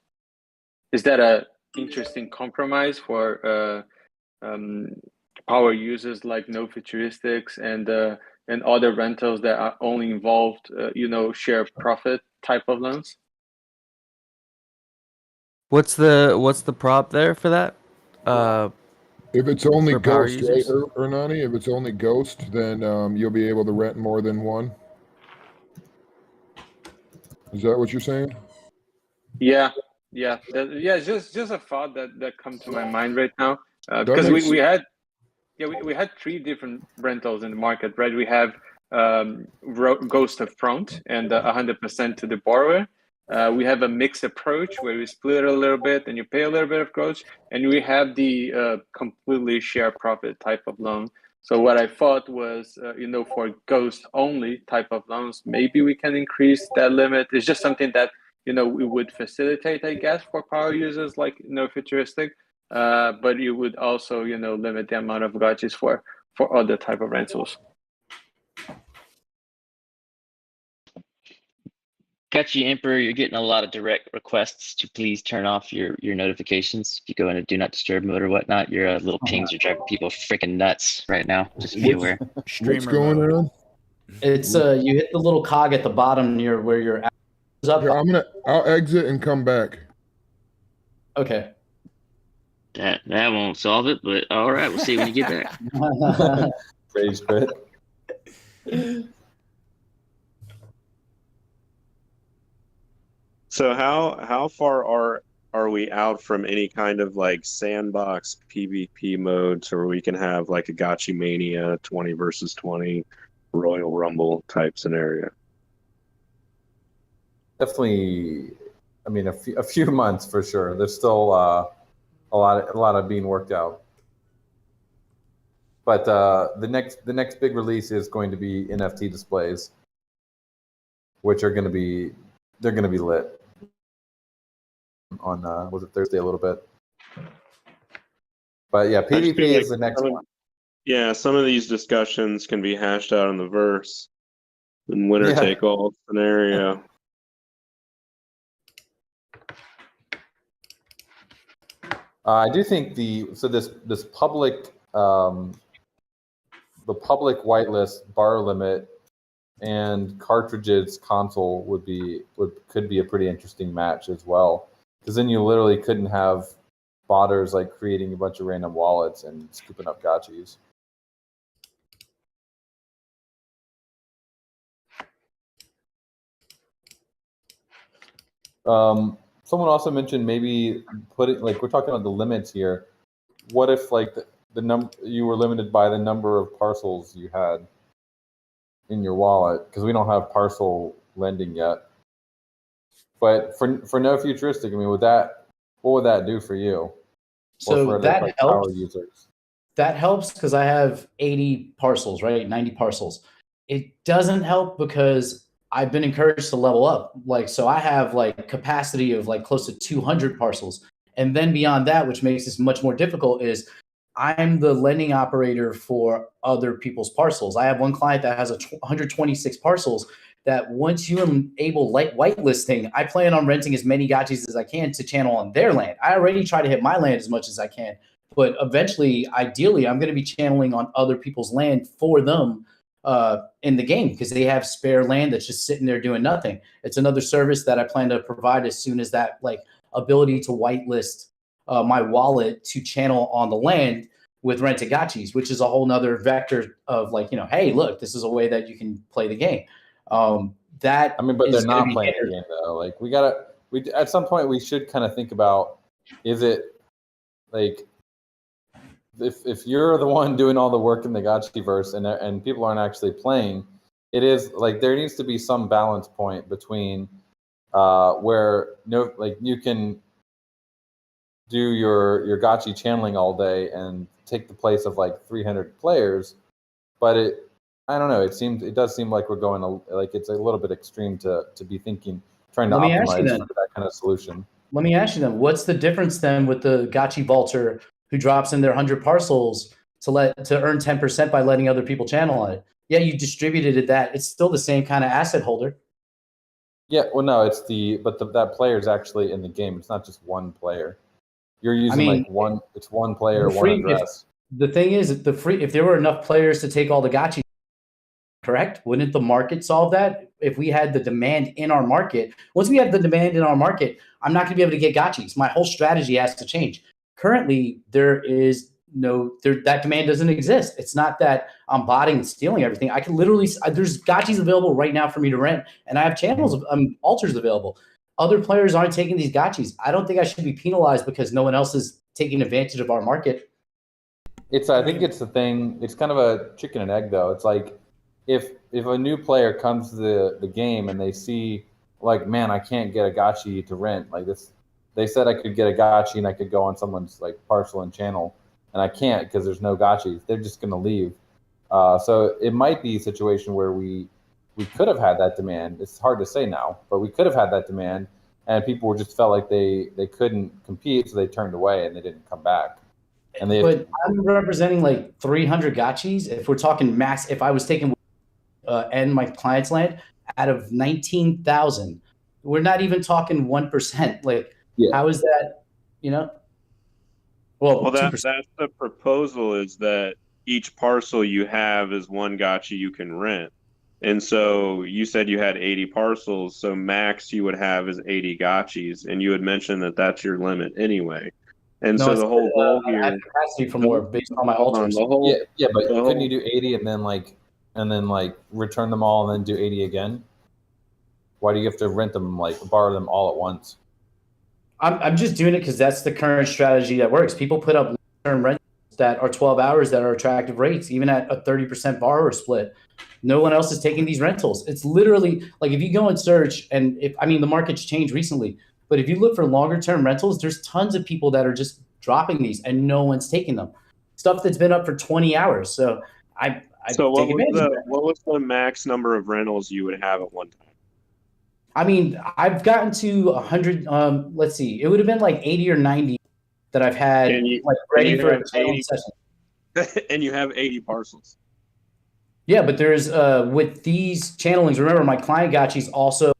Is that a interesting compromise for power users like no futuristics and other rentals that are only involved, share profit type of loans? What's the prop there for that? If it's only For power Ghost, right, users? Ernani? If it's only Ghost, then you'll be able to rent more than one. Is that what you're saying? Yeah. It's just a thought that come to my mind right now, because we had 3 different rentals in the market, right? We have Ghost of Front and 100% to the borrower, We have a mixed approach where we split it a little bit and you pay a little bit of coach, and we have the completely share profit type of loan. So what I thought was, for ghost only type of loans, maybe we can increase that limit. It's just something that, we would facilitate, I guess, for power users like, futuristic, but you would also, limit the amount of gotchas for other type of rentals. Gotchi Emperor, you're getting a lot of direct requests to please turn off your notifications. If you go into do not disturb mode or whatnot, your little pings are driving people freaking nuts right now. Just be aware. What's Streamer going mode. on? It's you hit the little cog at the bottom near where your app is up. Yeah, I'll exit and come back. Okay. That won't solve it, but all right, we'll see when you get back. Rage quit. So how far are we out from any kind of like sandbox PvP modes where we can have like a Gotchi Mania 20 versus 20 Royal Rumble type scenario? Definitely, I mean, a few months for sure. There's still a lot of being worked out. But the next big release is going to be NFT displays, which are going to be lit on was it Thursday a little bit. But yeah, PvP feel like is the next one. Yeah, some of these discussions can be hashed out in the verse in winner take all scenario. I do think this public the public whitelist bar limit and cartridges console could be a pretty interesting match as well, because then you literally couldn't have botters like creating a bunch of random wallets and scooping up gotchis. Someone also mentioned maybe putting, like, we're talking about the limits here. What if like you were limited by the number of parcels you had in your wallet, because we don't have parcel lending yet. But for no futuristic, I mean, what would that do for you? So for that like helps. power users? That helps because I have 80 parcels, right? 90 parcels. It doesn't help because I've been encouraged to level up. Like, so I have like capacity of like close to 200 parcels. And then beyond that, which makes this much more difficult, is I'm the lending operator for other people's parcels. I have one client that has 126 parcels that once you enable whitelisting, I plan on renting as many gotchis as I can to channel on their land. I already try to hit my land as much as I can, but eventually, ideally, I'm going to be channeling on other people's land for them in the game, because they have spare land that's just sitting there doing nothing. It's another service that I plan to provide as soon as that like ability to whitelist my wallet to channel on the land with rented gotchis, which is a whole nother vector of like, hey, look, this is a way that you can play the game. That I mean, but they're not playing the game though. Like we at some point we should kind of think about, is it like, if you're the one doing all the work in the Gotchiverse and people aren't actually playing, it is like there needs to be some balance point between where you can do your Gotchi channeling all day and take the place of like 300 players, but I don't know. It does seem like we're going like it's a little bit extreme to be trying to optimize for that kind of solution. Let me ask you then, what's the difference then with the Gotchi vaulter who drops in their 100 parcels to earn 10% by letting other people channel on it? Yeah, you distributed that. It's still the same kind of asset holder. Yeah, well, no, that player is actually in the game. It's not just one player. You're using it's one player, one address. The thing is, if there were enough players to take all the gotchi, correct? Wouldn't the market solve that? If we had the demand in our market, once we have the demand in our market, I'm not going to be able to get gotchis. My whole strategy has to change. Currently, that demand doesn't exist. It's not that I'm botting and stealing everything. I can literally, there's gotchis available right now for me to rent, and I have channels of altars available. Other players aren't taking these gotchis. I don't think I should be penalized because no one else is taking advantage of our market. I think it's the thing. It's kind of a chicken and egg, though. It's like if a new player comes to the game and they see like, man, I can't get a gotchi to rent. Like this, they said I could get a gotchi and I could go on someone's like parcel and channel, and I can't because there's no gotchis. They're just gonna leave. So it might be a situation where we could have had that demand. It's hard to say now, but we could have had that demand, and people just felt like they couldn't compete, so they turned away and they didn't come back. And but I'm representing like 300 gotchis. If we're talking max, if I was taking and my client's land out of 19,000, we're not even talking 1%. Like, how is that? You know, well, that's the proposal, is that each parcel you have is one gotcha you can rent. And so you said you had 80 parcels, so max you would have is 80 gotchis, and you had mentioned that that's your limit anyway. And so the whole goal here, I have capacity for more based on my alters. But couldn't you do 80 and then return them all and then do 80 again? Why do you have to rent them, like borrow them all at once? I'm just doing it because that's the current strategy that works. People put up long-term rentals that are 12 hours that are attractive rates, even at a 30% borrower split. No one else is taking these rentals. It's literally like if you go and search, and the market's changed recently, but if you look for longer term rentals, there's tons of people that are just dropping these and no one's taking them. Stuff that's been up for 20 hours. So what was the max number of rentals you would have at one time? I mean, I've gotten to 100. Let's see, it would have been like 80 or 90 that I've had ready for a channeling session. And you have 80 parcels. Yeah, but there's with these channelings, remember my client gotchis also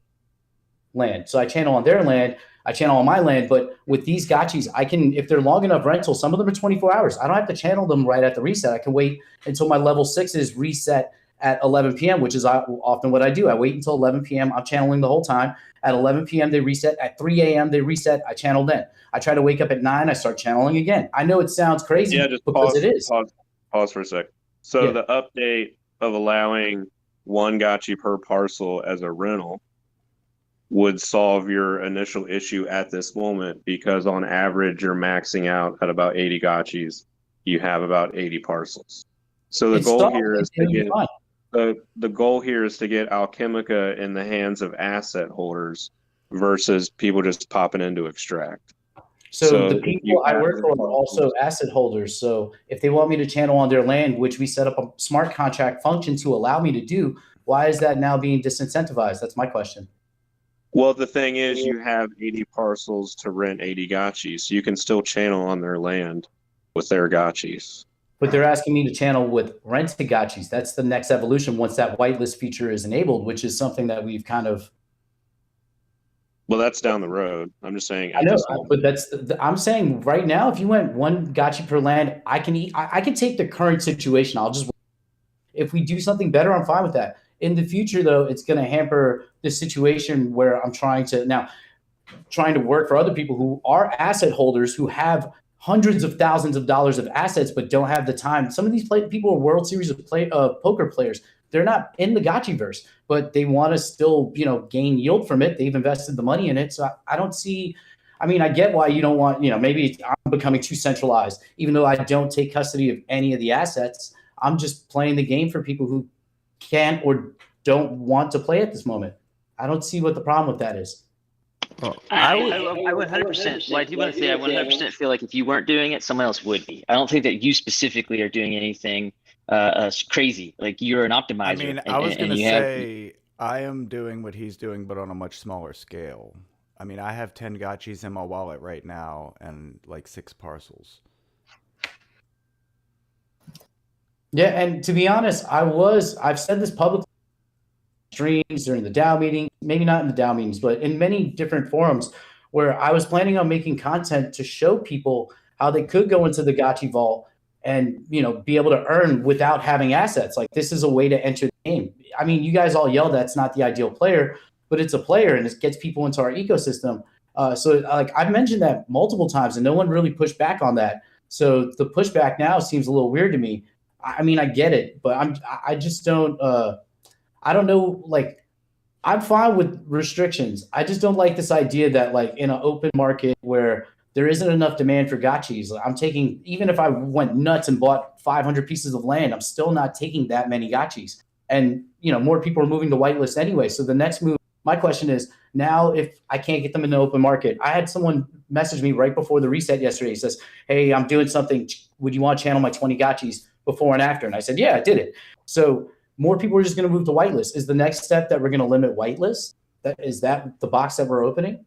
land. So I channel on their land, I channel on my land, but with these gotchis, I can, if they're long enough rentals, some of them are 24 hours. I don't have to channel them right at the reset. I can wait until my level 6s reset at 11 p.m., which is often what I do. I wait until 11 p.m. I'm channeling the whole time. At 11 p.m., they reset. At 3 a.m., they reset. I channel then. I try to wake up at 9. I start channeling again. I know it sounds crazy, just because it is. Pause for a sec. So the update of allowing one gotchi per parcel as a rental would solve your initial issue at this moment, because on average, you're maxing out at about 80 gotchis. You have about 80 parcels. So the goal here is to get the goal here is to get Alchemica in the hands of asset holders versus people just popping in to extract. So the people I work for are also asset holders. So if they want me to channel on their land, which we set up a smart contract function to allow me to do, why is that now being disincentivized? That's my question. Well, the thing is, you have 80 parcels to rent 80 gotchis, so you can still channel on their land with their gotchis. But they're asking me to channel with rented gotchis. That's the next evolution once that whitelist feature is enabled, which is something that we've kind of. Well, that's down the road. I'm just saying. I know, but I'm saying right now, if you went one gotchi per land, I can take the current situation. If we do something better, I'm fine with that. In the future, though, it's going to hamper the situation where I'm trying to work for other people who are asset holders who have hundreds of thousands of dollars of assets but don't have the time. Some of these people are World Series of poker players. They're not in the gotchiverse, but they want to still, gain yield from it. They've invested the money in it. So I don't see. I mean, I get why you don't want. Maybe I'm becoming too centralized, even though I don't take custody of any of the assets. I'm just playing the game for people who can't or don't want to play at this moment. I don't see what the problem with that is. Well, I 100%. Well, I do want to say I 100% feel like if you weren't doing it, someone else would be. I don't think that you specifically are doing anything crazy. Like, you're an optimizer. I mean, I was going to say I am doing what he's doing, but on a much smaller scale. I mean, I have 10 gotchis in my wallet right now and like 6 parcels. Yeah, and to be honest, I've said this publicly streams during the DAO meeting, maybe not in the DAO meetings, but in many different forums where I was planning on making content to show people how they could go into the Gotchi vault and, be able to earn without having assets. Like, this is a way to enter the game. I mean, you guys all yell that's not the ideal player, but it's a player and it gets people into our ecosystem. So I've mentioned that multiple times and no one really pushed back on that. So the pushback now seems a little weird to me. I mean, I get it, but I just don't, I don't know, like, I'm fine with restrictions. I just don't like this idea that, like, in an open market where there isn't enough demand for gotchis, I'm taking, even if I went nuts and bought 500 pieces of land, I'm still not taking that many gotchis. And, more people are moving to whitelist anyway. So the next move My question is, now if I can't get them in the open market, I had someone message me right before the reset yesterday. He says, hey, I'm doing something. Would you want to channel my 20 gotchis before and after? And I said, yeah, I did it. So more people are just going to move to whitelist. Is the next step that we're going to limit whitelist? Is that the box that we're opening?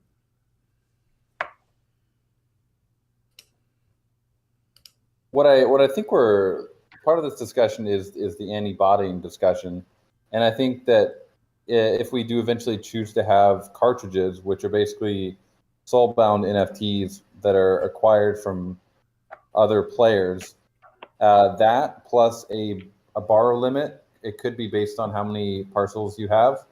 What I think we're part of this discussion is the anti-botting discussion, and I think that if we do eventually choose to have cartridges, which are basically soulbound NFTs that are acquired from other players, that plus a borrow limit, it could be based on how many parcels you have,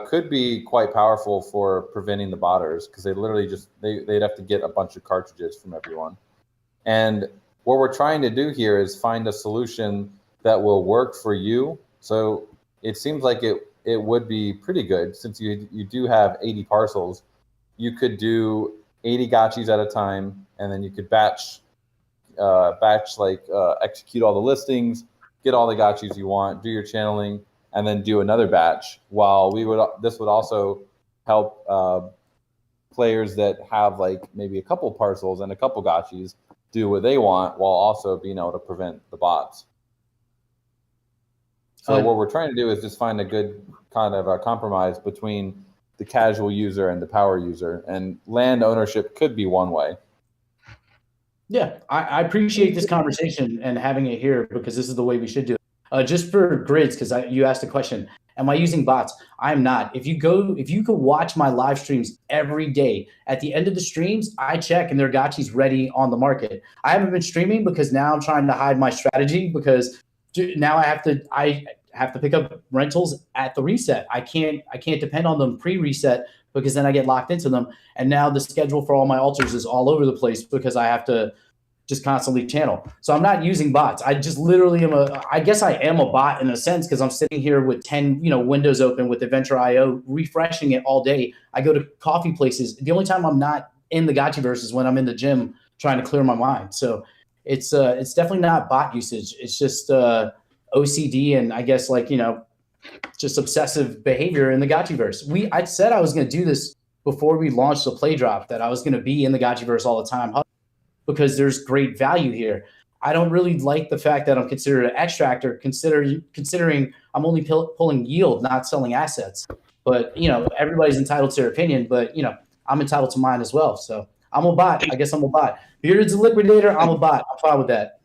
could be quite powerful for preventing the botters, because they literally just they'd have to get a bunch of cartridges from everyone. And what we're trying to do here is find a solution that will work for you. So it seems like it would be pretty good, since you do have 80 parcels. You could do 80 gotchis at a time, and then you could batch execute all the listings, get all the gotchis you want, do your channeling, and then do another batch. While this would also help players that have like maybe a couple parcels and a couple gotchis do what they want, while also being able to prevent the bots. So what we're trying to do is just find a good kind of a compromise between the casual user and the power user, and land ownership could be one way. Yeah, I appreciate this conversation and having it here, because this is the way we should do it. Just for grids, because you asked a question, am I using bots? I'm not. If you could watch my live streams every day, at the end of the streams, I check and their gotchis ready on the market. I haven't been streaming because now I'm trying to hide my strategy, because now I have to pick up rentals at the reset. I can't depend on them pre-reset, because then I get locked into them. And now the schedule for all my alters is all over the place, because I have to just constantly channel. So I'm not using bots. I just literally I guess I am a bot in a sense, because I'm sitting here with 10 windows open with Adventure.io, refreshing it all day. I go to coffee places. The only time I'm not in the Gotchiverse is when I'm in the gym trying to clear my mind. So it's definitely not bot usage. It's just OCD and I guess just obsessive behavior in the Gotchiverse. I said I was going to do this before we launched the play drop, that I was going to be in the Gotchiverse all the time, because there's great value here. I don't really like the fact that I'm considered an extractor, considering I'm only pulling yield, not selling assets. But everybody's entitled to their opinion, but I'm entitled to mine as well. So I'm a bot. I guess I'm a bot. Bearded's a liquidator. I'm a bot. I'm fine with that.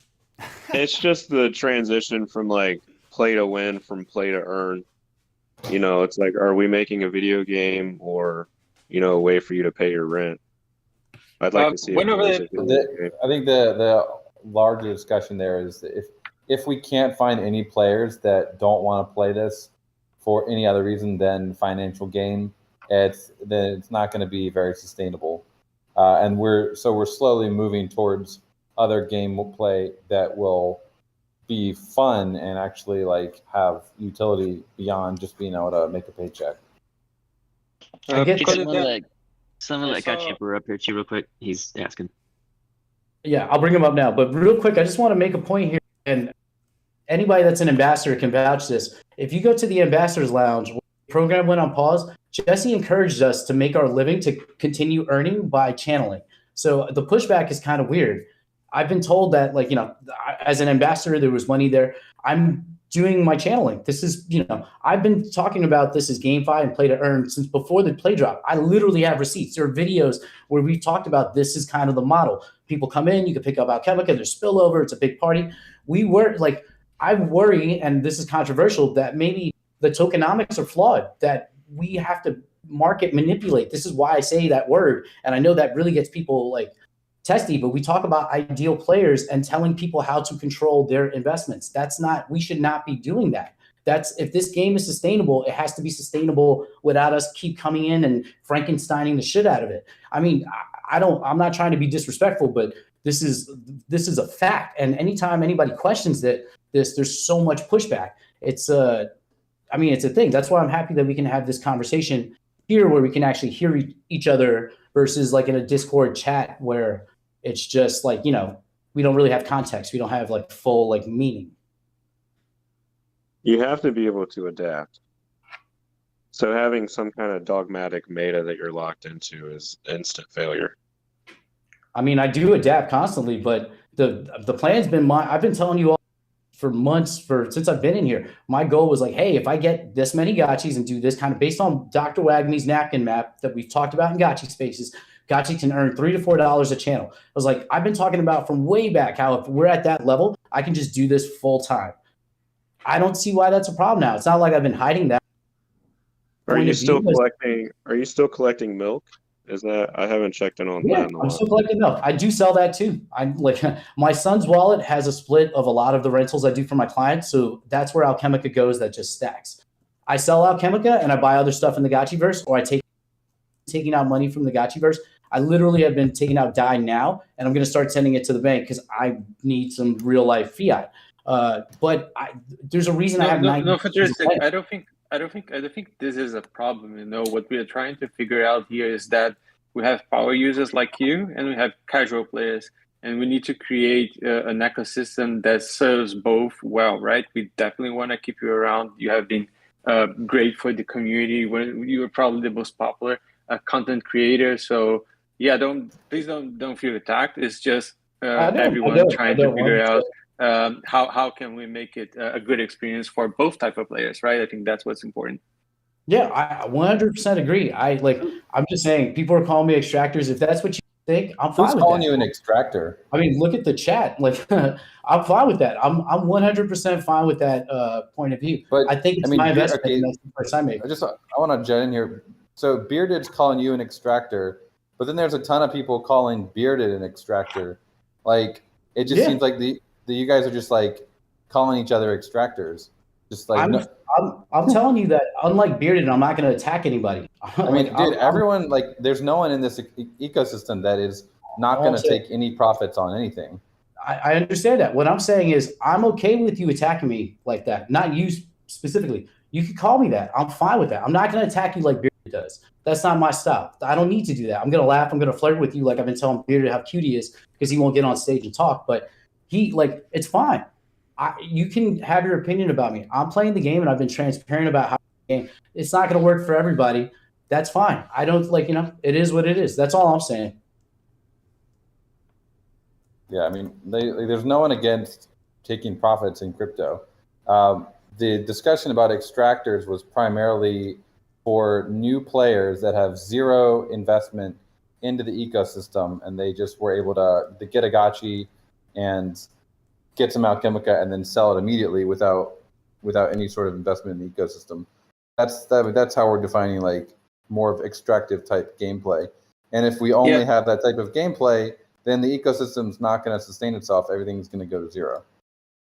It's just the transition from like play to win from play to earn. It's like, are we making a video game, or a way for you to pay your rent? I'd like to see it. I think the larger discussion there is that if we can't find any players that don't want to play this for any other reason than financial gain, it's not going to be very sustainable. And we're slowly moving towards other gameplay that will be fun and actually have utility beyond just being able to make a paycheck. Someone that got Chipper up here too, real quick. He's asking. Yeah, I'll bring him up now. But real quick, I just want to make a point here, and anybody that's an ambassador can vouch this. If you go to the Ambassadors Lounge, when the program went on pause, Jesse encouraged us to make our living to continue earning by channeling. So the pushback is kind of weird. I've been told that, as an ambassador, there was money there. I'm doing my channeling. This is, I've been talking about this as GameFi and play to earn since before the play drop. I literally have receipts. There are videos where we've talked about this is kind of the model. People come in, you can pick up Alchemica, there's spillover, it's a big party. I worry, and this is controversial, that maybe the tokenomics are flawed, that we have to market manipulate. This is why I say that word. And I know that really gets people testy, but we talk about ideal players and telling people how to control their investments. We should not be doing that. If this game is sustainable, it has to be sustainable without us keep coming in and Frankensteining the shit out of it. I mean, I'm not trying to be disrespectful, but this is a fact. And anytime anybody questions there's so much pushback. It's a thing. That's why I'm happy that we can have this conversation here, where we can actually hear each other, versus in a Discord chat where it's just we don't really have context. We don't have full meaning. You have to be able to adapt. So having some kind of dogmatic meta that you're locked into is instant failure. I mean, I do adapt constantly, but the plan's been I've been telling you all for months since I've been in here. My goal was like, hey, if I get this many gotchis and do this kind of based on Dr. Wagme's napkin map that we've talked about in gotchi spaces, gotchi can earn $3 to $4 a channel. I was like, I've been talking about from way back how if we're at that level, I can just do this full time. I don't see why that's a problem now. It's not like I've been hiding that. Are you still collecting milk? Is that I haven't checked in on that in a I'm while. still collecting milk. I do sell that too. I'm like my son's wallet has a split of a lot of the rentals I do for my clients, so that's where Alchemica goes. That just stacks. I sell Alchemica and I buy other stuff in the Gotchiverse, or I taking out money from the Gotchiverse. I literally have been taking out Dai now, and I'm going to start sending it to the bank because I need some real life fiat. But there's a reason I have no, futuristic. I don't think this is a problem. You know, what we are trying to figure out here is that we have power users like you and we have casual players, and we need to create an ecosystem that serves both well, right? We definitely want to keep you around. You have been great for the community. When you were probably the most popular content creator. So yeah, please don't feel attacked. It's just everyone trying to figure out how can we make it a good experience for both type of players, right? I think that's what's important. Yeah, I 100% agree. I'm just saying, people are calling me extractors. If that's what you think, I'm fine with that. Who's calling you an extractor? I mean, look at the chat. Like, I'm fine with that. I'm 100% fine with that point of view. But I think it's my investment. Okay, And that's the first I make. I want to jet in here. So Bearded's calling you an extractor, but then there's a ton of people calling Bearded an extractor. Like, it just seems like you guys are just like calling each other extractors. Just like I'm telling you that unlike Bearded, I'm not going to attack anybody. I mean, dude, everyone there's no one in this ecosystem that is not going to take any profits on anything. I understand that. What I'm saying is I'm okay with you attacking me like that. Not you specifically. You can call me that. I'm fine with that. I'm not going to attack you like Bearded does. That's not my style. I don't need to do that. I'm going to laugh. I'm going to flirt with you like I've been telling Bearded how cute he is because he won't get on stage and talk. But it's fine. You can have your opinion about me. I'm playing the game and I've been transparent about how the game. It's not going to work for everybody. That's fine. I don't it is what it is. That's all I'm saying. Yeah, I mean, there's no one against taking profits in crypto. The discussion about extractors was primarily for new players that have zero investment into the ecosystem, and they just were able to get a gotchi and get some Alchemica and then sell it immediately without any sort of investment in the ecosystem. That's how we're defining more of extractive type gameplay. And if we only have that type of gameplay, then the ecosystem's not going to sustain itself. Everything's going to go to zero.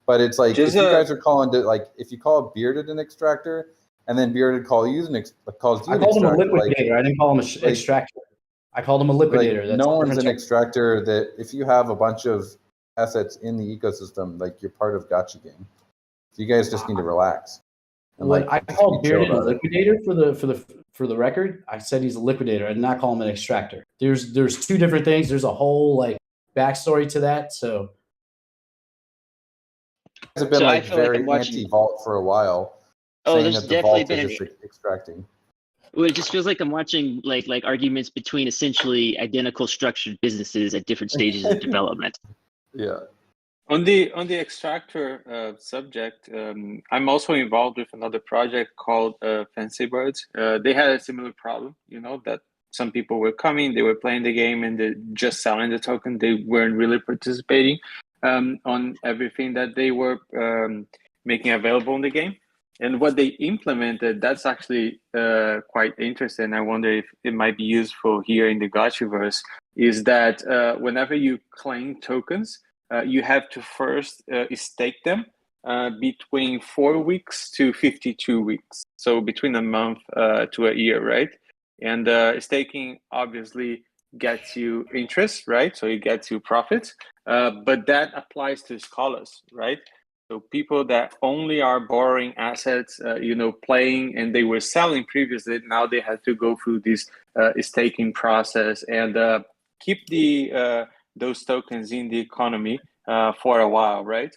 But it's like if you guys are calling it if you call Bearded an extractor, and then Bearded calls you an extractor. I called him a liquidator. I didn't call him an extractor. I called him a liquidator. That's no one's an extractor. That if you have a bunch of assets in the ecosystem, you're part of Gotcha Game. So you guys just need to relax. I called Bearded a liquidator for the record. I said he's a liquidator. I did not call him an extractor. There's two different things. There's a whole backstory to that. So it's been very anti-vault for a while. Oh, there's definitely been extracting. Well, it just feels like I'm watching like arguments between essentially identical structured businesses at different stages of development. Yeah. On the extractor subject, I'm also involved with another project called Fancy Birds. They had a similar problem, that some people were coming, they were playing the game, and they're just selling the token. They weren't really participating on everything that they were making available in the game. And what they implemented, that's actually quite interesting. I wonder if it might be useful here in the Gotchiverse, is that whenever you claim tokens, you have to first stake them between 4 weeks to 52 weeks. So between a month to a year, right? And staking obviously gets you interest, right? So it gets you profits, but that applies to scholars, right? So people that only are borrowing assets, playing, and they were selling previously, now they have to go through this staking process and keep those tokens in the economy for a while, right?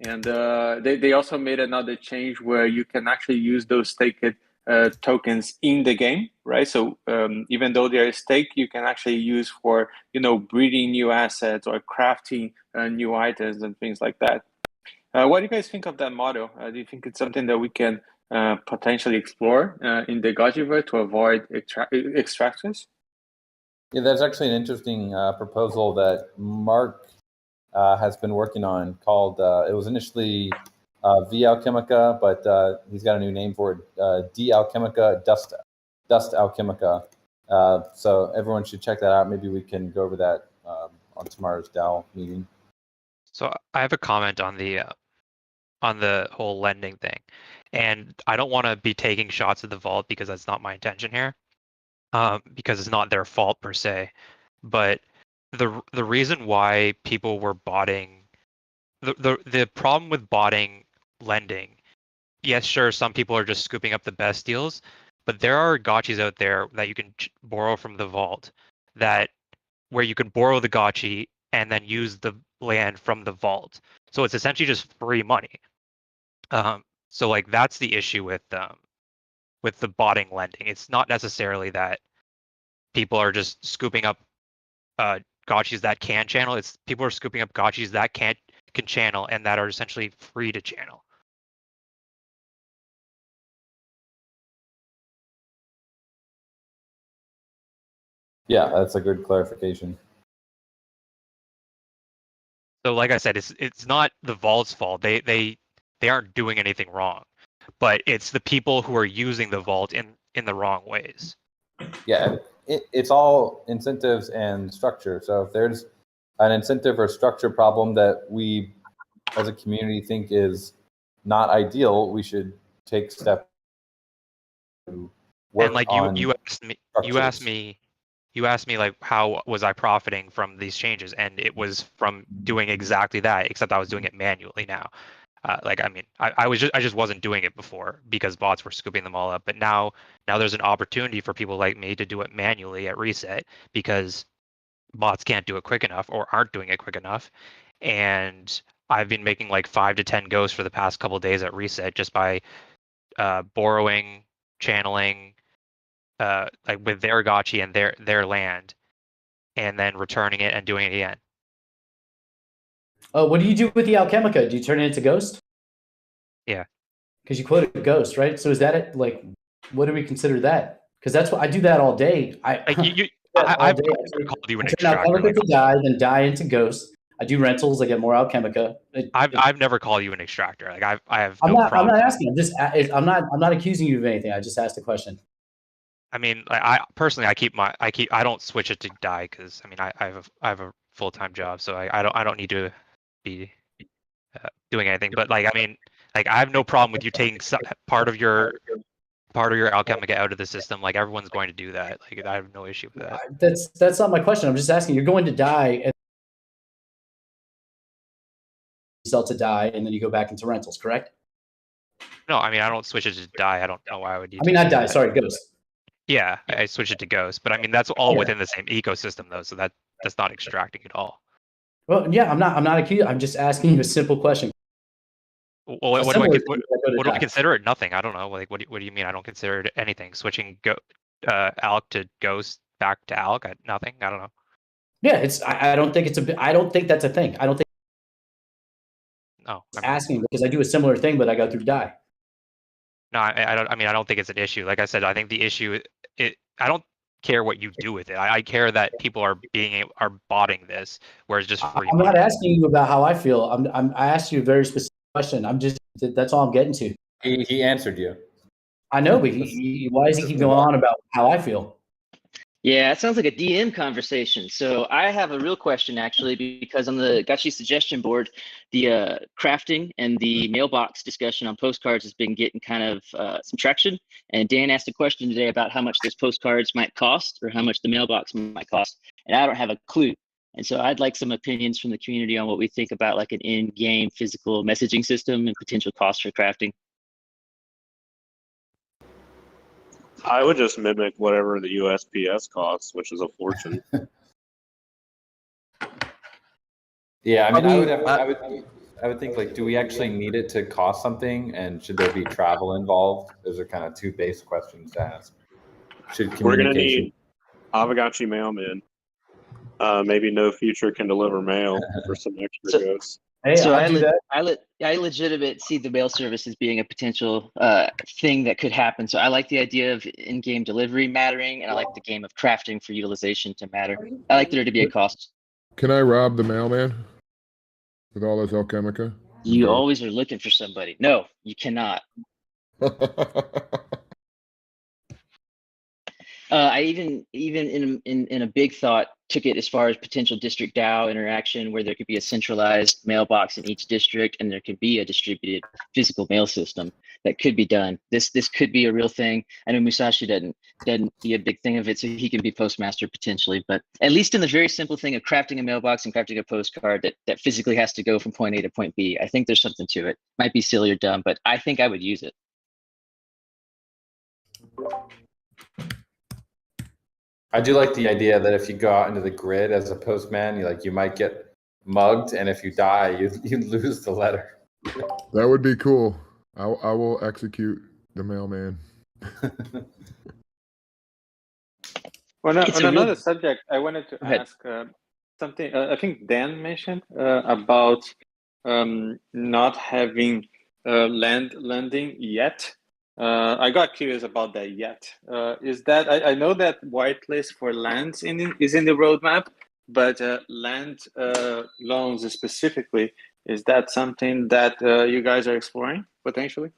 And they also made another change where you can actually use those staked tokens in the game, right? So even though they're staked, you can actually use for, breeding new assets or crafting new items and things like that. What do you guys think of that model? Do you think it's something that we can potentially explore in the Gotchiverse to avoid extractors? Yeah, that's actually an interesting proposal that Mark has been working on called, it was initially V Alchemica, but he's got a new name for it, D Alchemica, Dust Alchemica. So everyone should check that out. Maybe we can go over that on tomorrow's DAO meeting. So I have a comment on the whole lending thing, and I don't want to be taking shots at the vault because that's not my intention here, because it's not their fault per se, but the reason why people were botting, the problem with botting lending, yes, sure, some people are just scooping up the best deals, but there are gotchis out there that you can borrow from the vault, where you can borrow the gotchi and then use the land from the vault. So it's essentially just free money. So like that's the issue with the botting lending. It's not necessarily that people are just scooping up gotchis that can channel. It's people are scooping up gotchis that can channel and that are essentially free to channel. Yeah, that's a good clarification. So like I said, it's not the vault's fault. They aren't doing anything wrong, but it's the people who are using the vault in the wrong ways. Yeah, it's all incentives and structure. So if there's an incentive or structure problem that we as a community think is not ideal, we should take steps to work and like on you asked me like how was I profiting from these changes, and it was from doing exactly that, except I was doing it manually now. Like I mean, I just wasn't doing it before because bots were scooping them all up. But now there's an opportunity for people like me to do it manually at reset because bots can't do it quick enough or aren't doing it quick enough. And I've been making like 5 to 10 ghosts for the past couple of days at reset just by borrowing, channeling, like with their gotchi and their land, and then returning it and doing it again. Oh, what do you do with the Alchemica? Do you turn it into Ghost? Yeah. Because you quoted Ghost, right? So is that it? Like, what do we consider that? Because that's what I do that all day. Like I've never called you an turn extractor. Alchemica to die, then die into Ghost. I do rentals. I get more Alchemica. I've never called you an extractor. Like I have I'm no not. I'm problem. not asking. I'm not accusing you of anything. I just asked a question. I mean, I personally, I don't switch it to die because I mean, I have a full-time job, so I don't need to be doing anything. But like, I mean, like I have no problem with you taking part of your Alchemica out of the system. Like everyone's going to do that. Like I have no issue with that. That's not my question. I'm just asking. You're going to die and sell to die, and then you go back into rentals, correct? No, I mean, I don't switch it to die. I don't know why I would need. I mean, to not die. that. Sorry, Ghost. Yeah, I switch it to Ghost, but I mean that's all Yeah. within the same ecosystem though, so that's not extracting at all. Well, yeah, I'm not accusing. I'm just asking you a simple question. Well, what do I consider it? Nothing. I don't know. Like, what do you mean? I don't consider it anything. Switching Alc to Ghost back to Alc, nothing. I don't know. Yeah, it's. I don't think I don't think that's a thing. I don't think. No, I'm asking because I do a similar thing, but I go through die. No, I don't. I mean, I don't think it's an issue. Like I said, I think the issue. I don't care what you do with it. I care that people are botting this, where it's just free. I'm not asking you about how I feel. I asked you a very specific question. That's all I'm getting to. He answered you. I know, but why does he keep going on about how I feel? Yeah, it sounds like a DM conversation. So I have a real question actually, because on the Gotchi suggestion board, the crafting and the mailbox discussion on postcards has been getting kind of some traction. And Dan asked a question today about how much those postcards might cost or how much the mailbox might cost. And I don't have a clue. And so I'd like some opinions from the community on what we think about like an in-game physical messaging system and potential cost for crafting. I would just mimic whatever the USPS costs, which is a fortune. Yeah, I mean, I would I would think like, do we actually need it to cost something, and should there be travel involved? Those are kind of two base questions to ask. Should We're gonna communication? need Aavegotchi mailman. Maybe No Future can deliver mail for some extra goods. Hey, So I'll do that. I legitimate see the mail service as being a potential thing that could happen. So I like the idea of in-game delivery mattering, and I like the game of crafting for utilization to matter. I like there to be a cost. Can I rob the mailman with all this alchemica? You Okay. always are looking for somebody. No, you cannot. I even in a big thought took it as far as potential district DAO interaction, where there could be a centralized mailbox in each district, and there could be a distributed physical mail system that could be done. This could be a real thing. I know Musashi doesn't be a big thing of it, so he can be postmaster potentially. But at least in the very simple thing of crafting a mailbox and crafting a postcard that physically has to go from point A to point B, I think there's something to it. Might be silly or dumb, but I think I would use it. I do like the idea that if you go out into the grid as a postman, you might get mugged, and if you die, you lose the letter. That would be cool. I will execute the mailman. On It's a real- another subject, I wanted to Go ahead. ask something. I think Dan mentioned about not having land lending yet. I got curious about that yet. Is that I know that whitelist for lands is in the roadmap, but land loans specifically, is that something that you guys are exploring potentially?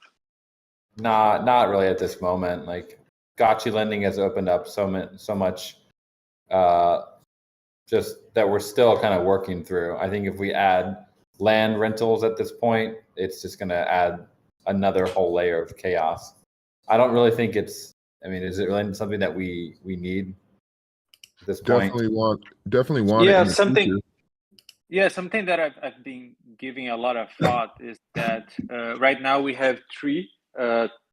Not really at this moment. Like, gotcha lending has opened up so much, just that we're still kind of working through. I think if we add land rentals at this point, it's just going to add another whole layer of chaos. I don't really think is it really something that we need at this point? Definitely want it Yeah, in the something. future. Yeah, something that I've been giving a lot of thought is that right now we have three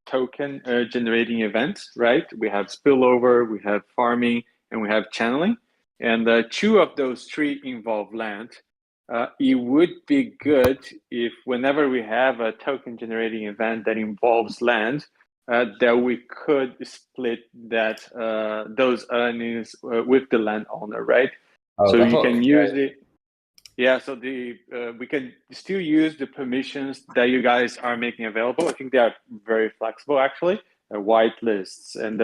token generating events, right? We have spillover, we have farming, and we have channeling. And two of those three involve land. It would be good if whenever we have a token generating event that involves land, that we could split that those earnings with the landowner, right? Oh, So the you hook, can use right? it. Yeah, so we can still use the permissions that you guys are making available. I think they are very flexible, actually. Whitelists and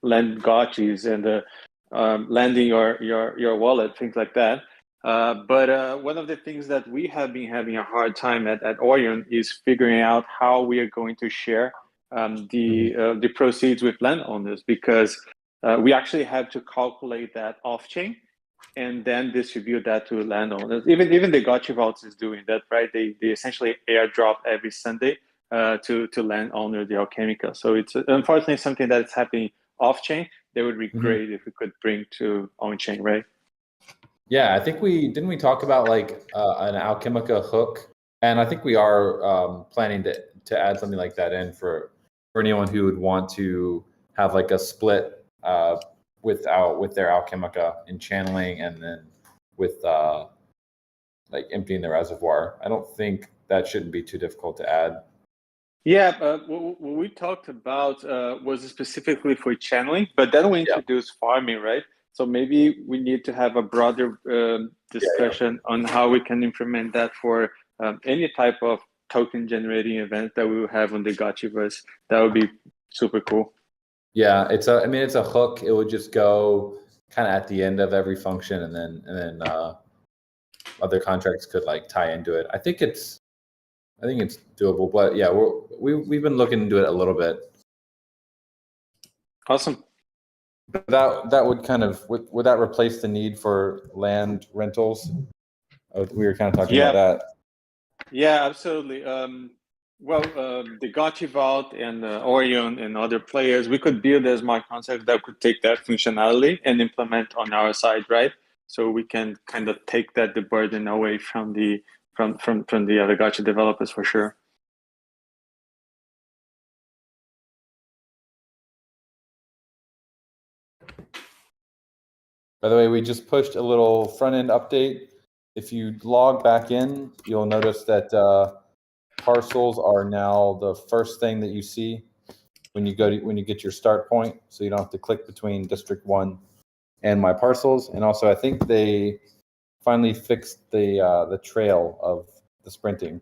land gotchis and landing your wallet, things like that. But one of the things that we have been having a hard time at Orion is figuring out how we are going to share the proceeds with landowners, because we actually have to calculate that off-chain and then distribute that to landowners. Even the Gotchi Vaults is doing that, right? They essentially airdrop every Sunday to landowner the Alchemica. So it's unfortunately something that's happening off chain. That would be great if we could bring to on chain, right? Yeah, I think we talk about like an Alchemica hook, and I think we are planning to add something like that in for anyone who would want to have like a split with their Alchemica in channeling, and then with like emptying the reservoir. I don't think that shouldn't be too difficult to add. Yeah, what we talked about was specifically for channeling, but then we introduced farming, right? So maybe we need to have a broader discussion on how we can implement that for any type of token generating event that we will have on the Gotchiverse. That would be super cool. Yeah, it's a hook. It would just go kind of at the end of every function, and then other contracts could like tie into it. I think it's doable, but yeah, we've been looking into it a little bit. Awesome. But that would kind of would that replace the need for land rentals? We were kind of talking about that. Yeah, absolutely. The Gotchi Vault and Orion and other players, we could build a smart contract that could take that functionality and implement on our side, right? So we can kind of take the burden away from the other Gotchi developers for sure. By the way, we just pushed a little front end update if you log back in, you'll notice that parcels are now the first thing that you see when you get your start point. So you don't have to click between District 1 and My Parcels. And also, I think they finally fixed the trail of the sprinting,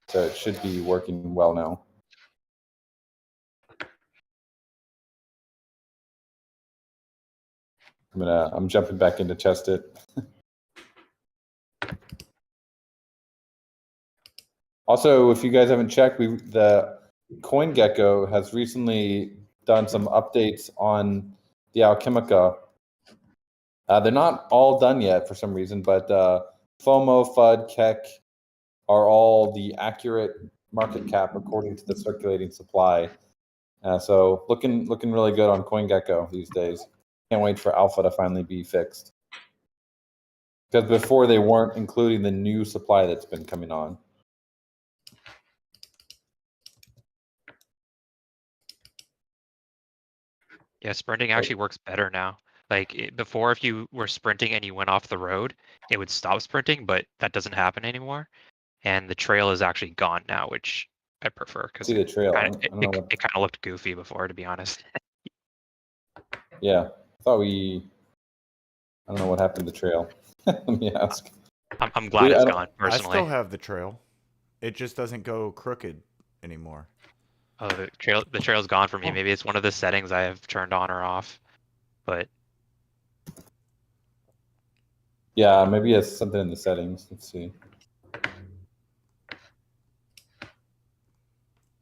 so it should be working well now. I'm jumping back in to test it. Also, if you guys haven't checked, the CoinGecko has recently done some updates on the Alchemica. They're not all done yet for some reason, but FOMO, FUD, KEK are all the accurate market cap according to the circulating supply. So looking really good on CoinGecko these days. Can't wait for alpha to finally be fixed. Because before they weren't including the new supply that's been coming on. Yeah, sprinting actually works better now. Like before, if you were sprinting and you went off the road, it would stop sprinting, but that doesn't happen anymore. And the trail is actually gone now, which I prefer because See the trail. it kind of looked goofy before, to be honest. Yeah, I thought I don't know what happened to the trail. Let me ask. I'm glad it's gone, I personally. still have the trail. It just doesn't go crooked anymore. Oh, the trail's gone for me. Maybe it's one of the settings I have turned on or off. But yeah, maybe it's something in the settings. Let's see.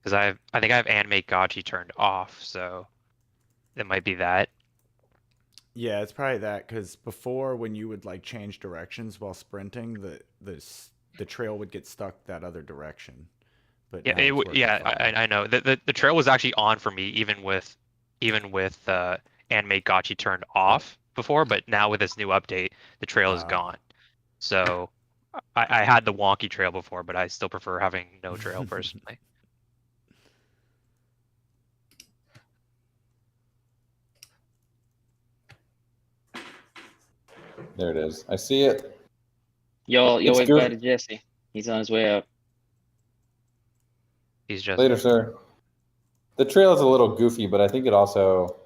Because I think I have Aavegotchi turned off, so it might be that. Yeah, it's probably that, because before, when you would like change directions while sprinting, the trail would get stuck that other direction. But Yeah, I know. The trail was actually on for me even with Aavegotchi turned off before, but now with this new update, the trail is gone. So I had the wonky trail before, but I still prefer having no trail personally. There it is. I see it. Y'all wave bye to Jesse. He's on his way up. He's just later, sir. The trail is a little goofy, but I think it also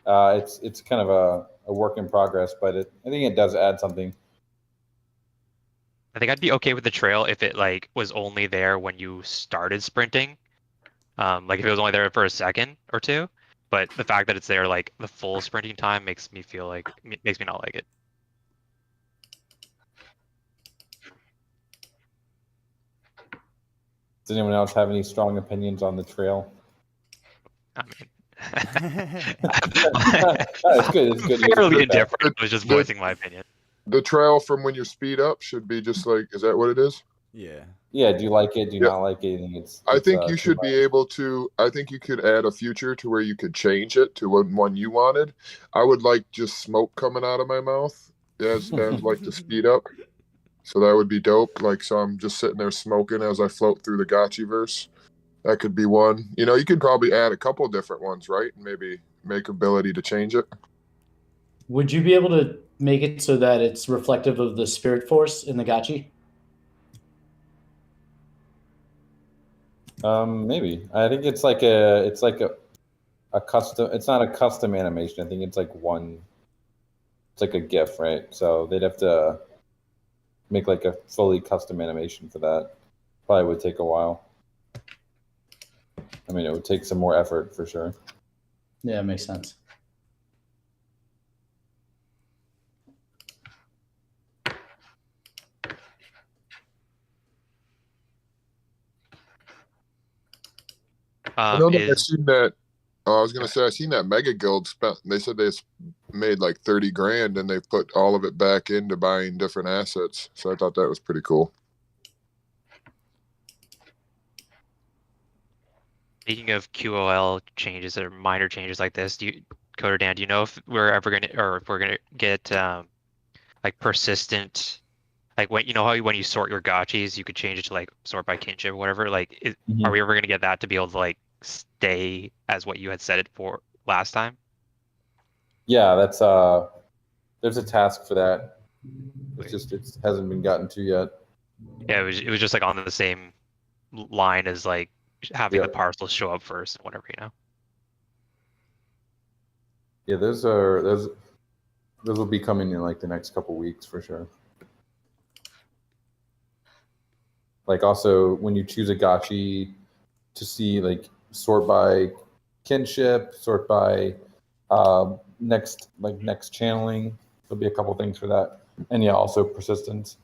it's kind of a work in progress. But I think it does add something. I think I'd be okay with the trail if it like was only there when you started sprinting. Like if it was only there for a second or two. But the fact that it's there like the full sprinting time makes me not like it. Does anyone else have any strong opinions on the trail? I mean, it's good. It's good. Fairly indifferent. I was just voicing my opinion. The trail from when you speed up should be just like, is that what it is? Yeah. Yeah. Do you like it? Do you not like it? I think you should be able to. I think you could add a feature to where you could change it to one you wanted. I would like just smoke coming out of my mouth as like to speed up. So that would be dope. Like, so I'm just sitting there smoking as I float through the Gotchi verse. That could be one. You know, you could probably add a couple different ones, right? Maybe make ability to change it. Would you be able to make it so that it's reflective of the spirit force in the Gotchi? Maybe. I think it's like a custom. It's not a custom animation. I think it's like one. It's like a GIF, right? So they'd have to make like a fully custom animation for that. Probably would take a while. I mean, it would take some more effort for sure. Yeah, it makes sense. I know that I've seen that. I was gonna say I seen that Mega Guild spent. They said they made like 30 grand, and they've put all of it back into buying different assets. So I thought that was pretty cool. Speaking of QOL changes or minor changes like this, Coder Dan, do you know if we're ever gonna get like persistent, like when you know how when you sort your gotchis, you could change it to like sort by kinship or whatever. Like, are we ever gonna get that to be able to like stay as what you had set it for last time? Yeah, that's there's a task for that. It's just it hasn't been gotten to yet. Yeah, it was just like on the same line as like having the parcels show up first and whatever, you know. Yeah, those will be coming in like the next couple weeks for sure. Like also when you choose a gachi to see like sort by kinship, sort by next channeling. There'll be a couple things for that, and yeah, also persistence.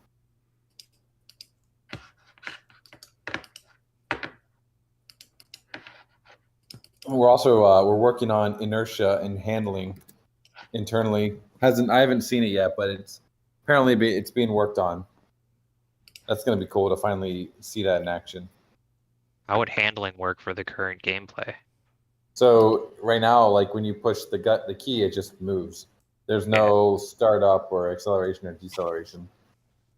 We're also we're working on inertia and handling internally. I haven't seen it yet, but it's being worked on. That's going to be cool to finally see that in action. How would handling work for the current gameplay? So right now, like when you push the key, it just moves. There's no startup or acceleration or deceleration.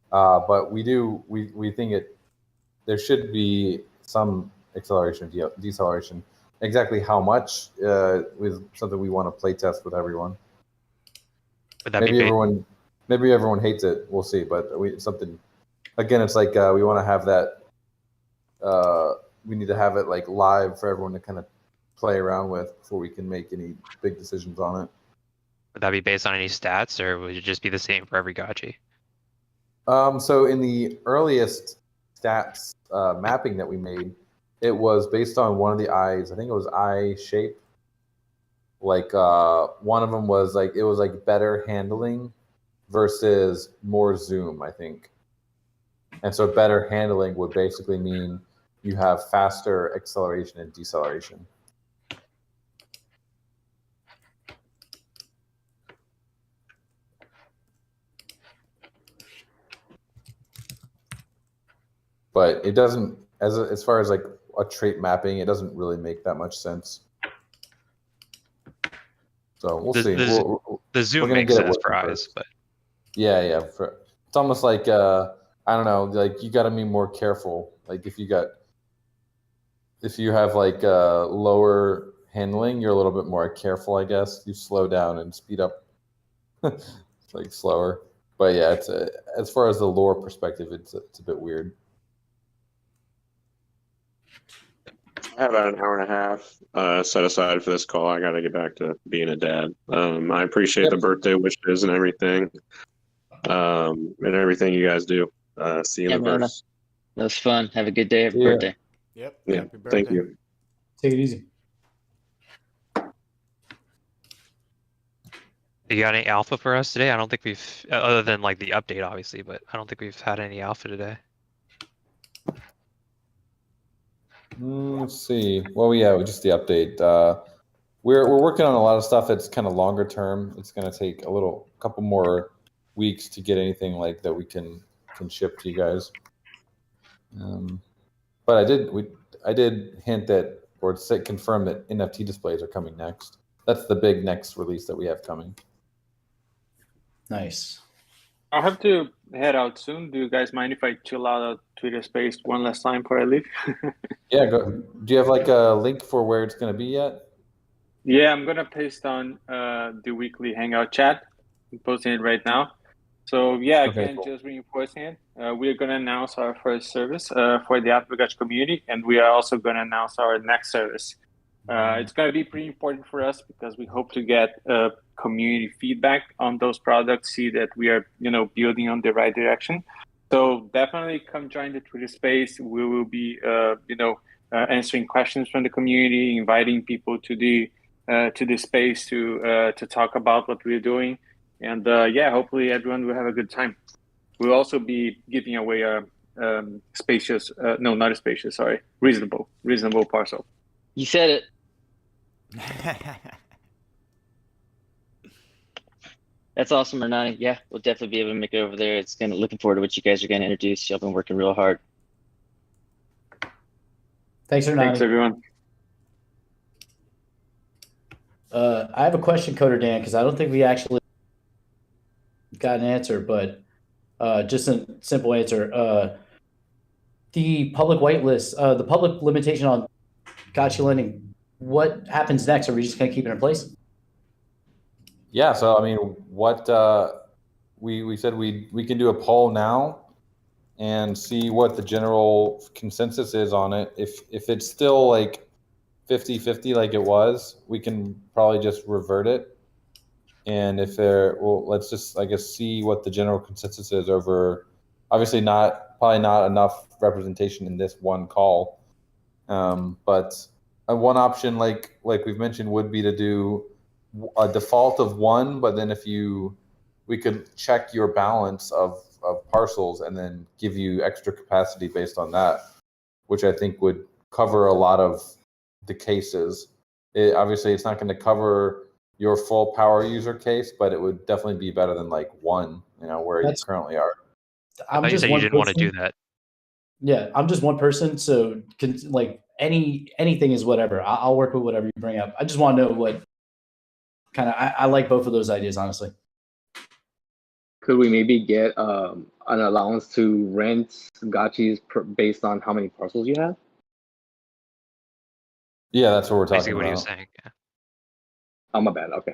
But we think there should be some acceleration or deceleration. Exactly how much is something we want to play test with everyone. Would that maybe everyone hates it. We'll see. But something again, it's like we want to have that. We need to have it like live for everyone to kind of play around with before we can make any big decisions on it. Would that be based on any stats, or would it just be the same for every gachi? So in the earliest stats mapping that we made, it was based on one of the eyes. I think it was eye shape. Like one of them was like it was like better handling versus more zoom, I think. And so better handling would basically mean you have faster acceleration and deceleration. But it doesn't, as far as like a trait mapping, it doesn't really make that much sense. So we'll see. The zoom makes sense for eyes, but yeah, it's almost like I don't know, like you got to be more careful. Like if you have like lower handling, you're a little bit more careful, I guess. You slow down and speed up, like slower. But yeah, it's as far as the lore perspective, it's a bit weird. I have about an hour and a half set aside for this call. I got to get back to being a dad. I appreciate the birthday wishes and everything, and everything you guys do. See you in the verse. That was fun. Have a good day. Happy birthday. Yep. Yeah. Happy birthday. Thank you. Take it easy. You got any alpha for us today? I don't think we've, other than like the update, obviously, but I don't think we've had any alpha today. Let's see. Well, yeah, just the update. We're working on a lot of stuff that's kind of longer term. It's going to take a couple more weeks to get anything like that we can ship to you guys. But I did hint that or confirm that NFT displays are coming next. That's the big next release that we have coming. Nice. I'll have to head out soon. Do you guys mind if I chill out at Twitter Space one last time before I leave? Yeah, go. Do you have like a link for where it's going to be yet? Yeah, I'm going to paste on the weekly Hangout chat. I'm posting it right now. So yeah, again, just reinforcing it. We're going to announce our first service for the Aavegotchi community, and we are also going to announce our next service. It's going to be pretty important for us because we hope to get community feedback on those products, see that we are, building on the right direction. So definitely come join the Twitter space. We will be, answering questions from the community, inviting people to the space to talk about what we're doing, and hopefully everyone will have a good time. We'll also be giving away a reasonable parcel. You said it. That's awesome, Hernani. Yeah, we'll definitely be able to make it over there. Looking forward to what you guys are going to introduce. Y'all been working real hard. Thanks, Hernani. Thanks, everyone. I have a question, Coder Dan, because I don't think we actually got an answer, but just a simple answer. The public whitelist, the public limitation on gacha lending, what happens next? Are we just going to keep it in place? Yeah, so I mean, what we said we can do a poll now and see what the general consensus is on it. If it's still like 50-50 like it was, we can probably just revert it. And if let's just, I guess, see what the general consensus is over. Obviously, probably not enough representation in this one call, but one option, like we've mentioned, would be to do a default of 1, but then we could check your balance of parcels and then give you extra capacity based on that, which I think would cover a lot of the cases. Obviously, it's not going to cover your full power user case, but it would definitely be better than like 1, where you currently are. I thought you said you didn't want to do that. Yeah, I'm just one person, so like anything is whatever. I'll work with whatever you bring up. I just want to know what kind of. I like both of those ideas, honestly. Could we maybe get an allowance to rent gotchis based on how many parcels you have? Yeah, that's what we're talking Basically what about. he was saying. Yeah. Oh, my bad. Okay.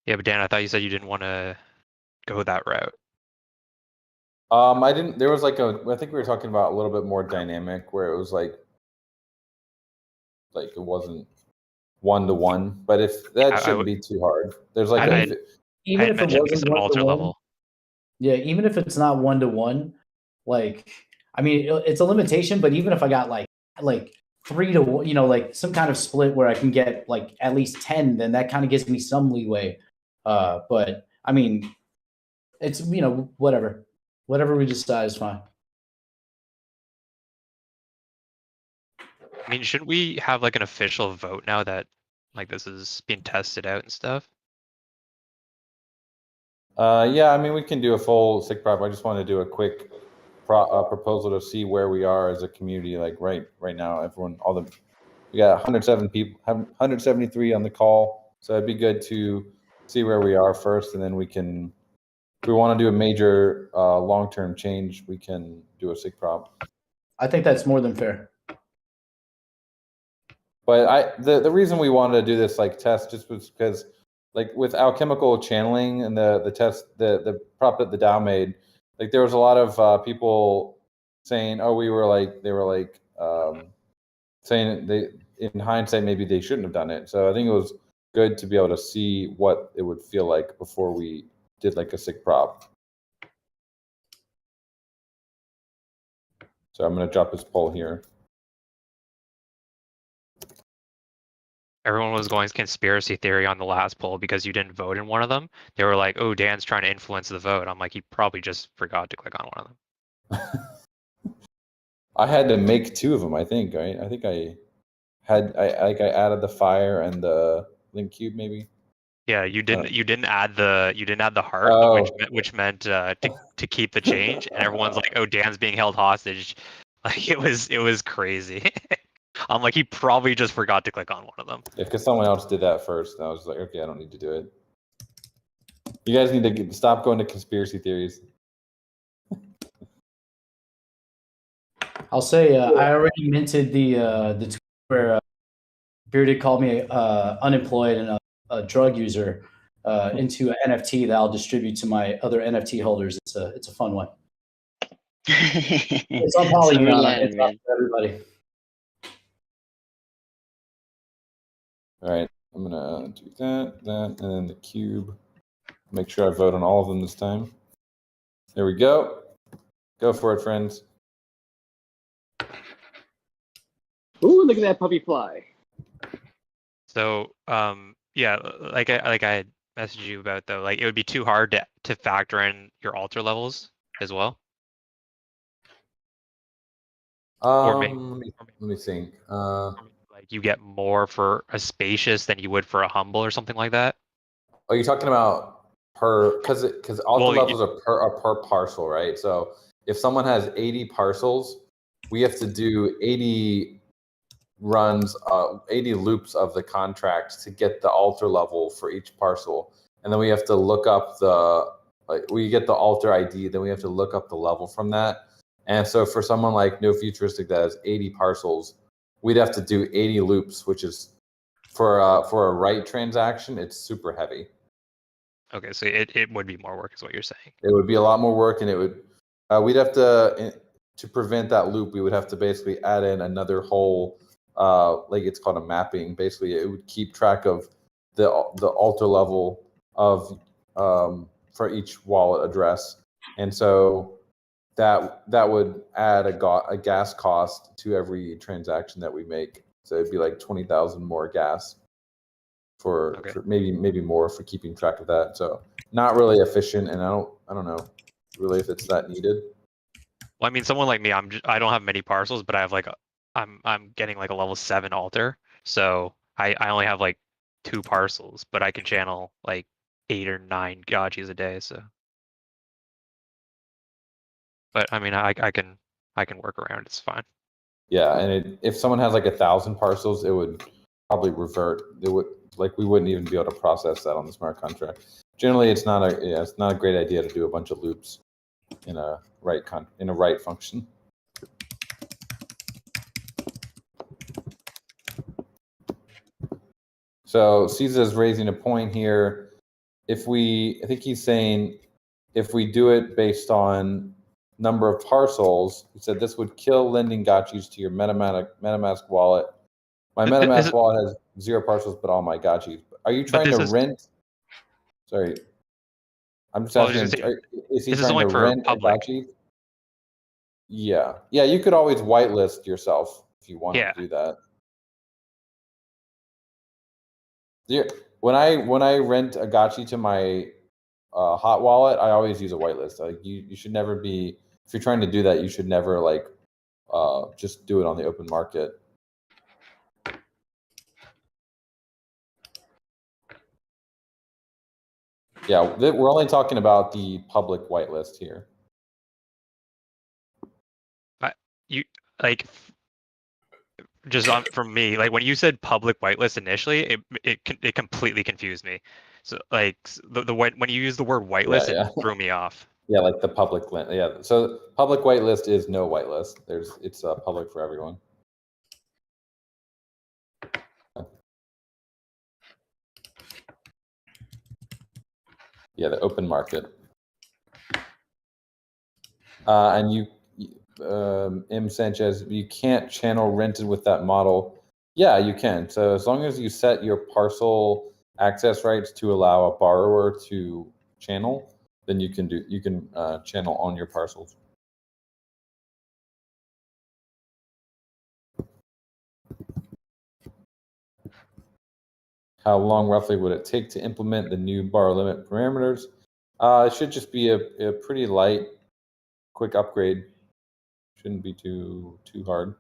Yeah, but Dan, I thought you said you didn't want to go that route. I didn't. There was I think we were talking about a little bit more dynamic, where it was like it wasn't 1-to-1. But if that shouldn't be too hard. There's even if it wasn't an alter level. Yeah, even if it's not 1-to-1, I mean, it's a limitation. But even if I got like 3-to-1, like some kind of split where I can get like at least 10, then that kind of gives me some leeway. But I mean, it's whatever we decide is fine. I mean, shouldn't we have like an official vote now that this is being tested out and stuff? Yeah, I mean, we can do a full sick prop. I just want to do a quick proposal to see where we are as a community. Like right now, we got 107 people, 173 on the call. So it'd be good to see where we are first, and then if we want to do a major long-term change, we can do a sick prop. I think that's more than fair. But the reason we wanted to do this test just was because with alchemical channeling and the test, the prop that the DAO made, there was a lot of people saying, oh, they were saying in hindsight maybe they shouldn't have done it. So I think it was good to be able to see what it would feel like before we did a sick prop. So I'm going to drop this poll here. Everyone was going conspiracy theory on the last poll because you didn't vote in one of them. They were like, oh, Dan's trying to influence the vote. I'm like, he probably just forgot to click on one of them. I had to make 2 of them, I think, right? I think I added the fire and the link cube, maybe. Yeah, you didn't add the heart, which meant to keep the change, and everyone's like, oh, Dan's being held hostage. It was crazy. I'm like, he probably just forgot to click on one of them. Yeah, because someone else did that first, and I was like, okay, I don't need to do it. You guys need to stop going to conspiracy theories. I'll say I already minted the tweet where Bearded called me unemployed and a drug user into an NFT that I'll distribute to my other NFT holders. It's a fun one. It's on Polygon. It's up for everybody. All right, I'm gonna do that, and then the cube. Make sure I vote on all of them this time. There we go. Go for it, friends. Ooh, look at that puppy fly. So, yeah, like I messaged you about though, it would be too hard to factor in your alter levels as well. Let me think. You get more for a spacious than you would for a humble or something like that. Are you talking about because alter levels are per parcel, right? So if someone has 80 parcels, we have to do 80 runs, 80 loops of the contract to get the alter level for each parcel, and then we have to look up we get the alter ID, then we have to look up the level from that. And so for someone like No Futuristic that has 80 parcels, we'd have to do 80 loops, which is for a write transaction, it's super heavy. Okay, so it would be more work, is what you're saying. It would be a lot more work, and it would we'd have to prevent that loop. We would have to basically add in another whole like it's called a mapping. Basically, it would keep track of the alter level of for each wallet address, and so that would add a gas cost to every transaction that we make. So it'd be like 20,000 more gas for maybe more for keeping track of that. So not really efficient, and I don't know really if it's that needed. Well, I mean, someone like me, I don't have many parcels, but I have like I'm getting like a level 7 altar, so I only have like 2 parcels, but I can channel like 8 or 9 gotchis a day. So, but I mean, I can work around. It's fine. Yeah, and if someone has like 1,000 parcels, it would probably revert. It would we wouldn't even be able to process that on the smart contract. Generally, it's not a great idea to do a bunch of loops in a write function. So Caesar is raising a point here. I think he's saying if we do it based on number of parcels, he said this would kill lending gotchis to your MetaMask wallet. My MetaMask wallet has 0 parcels, but all my gotchis. Are you trying to rent? Sorry, I'm just asking. Is he trying to rent a gotchi? Yeah. You could always whitelist yourself if you wanted to do that. Yeah. When I rent a gotchi to my hot wallet, I always use a whitelist. Like you should never be, if you're trying to do that, you should never just do it on the open market. Yeah, we're only talking about the public whitelist here. From me, like when you said public whitelist initially, it completely confused me. So like when you use the word whitelist, it threw me off. Yeah, like the public, yeah. So public whitelist is no whitelist. It's public for everyone. Yeah, the open market. And M. Sanchez, you can't channel rented with that model. Yeah, you can. So as long as you set your parcel access rights to allow a borrower to channel, then you can channel on your parcels. How long roughly would it take to implement the new borrow limit parameters? It should just be a pretty light, quick upgrade. Shouldn't be too hard.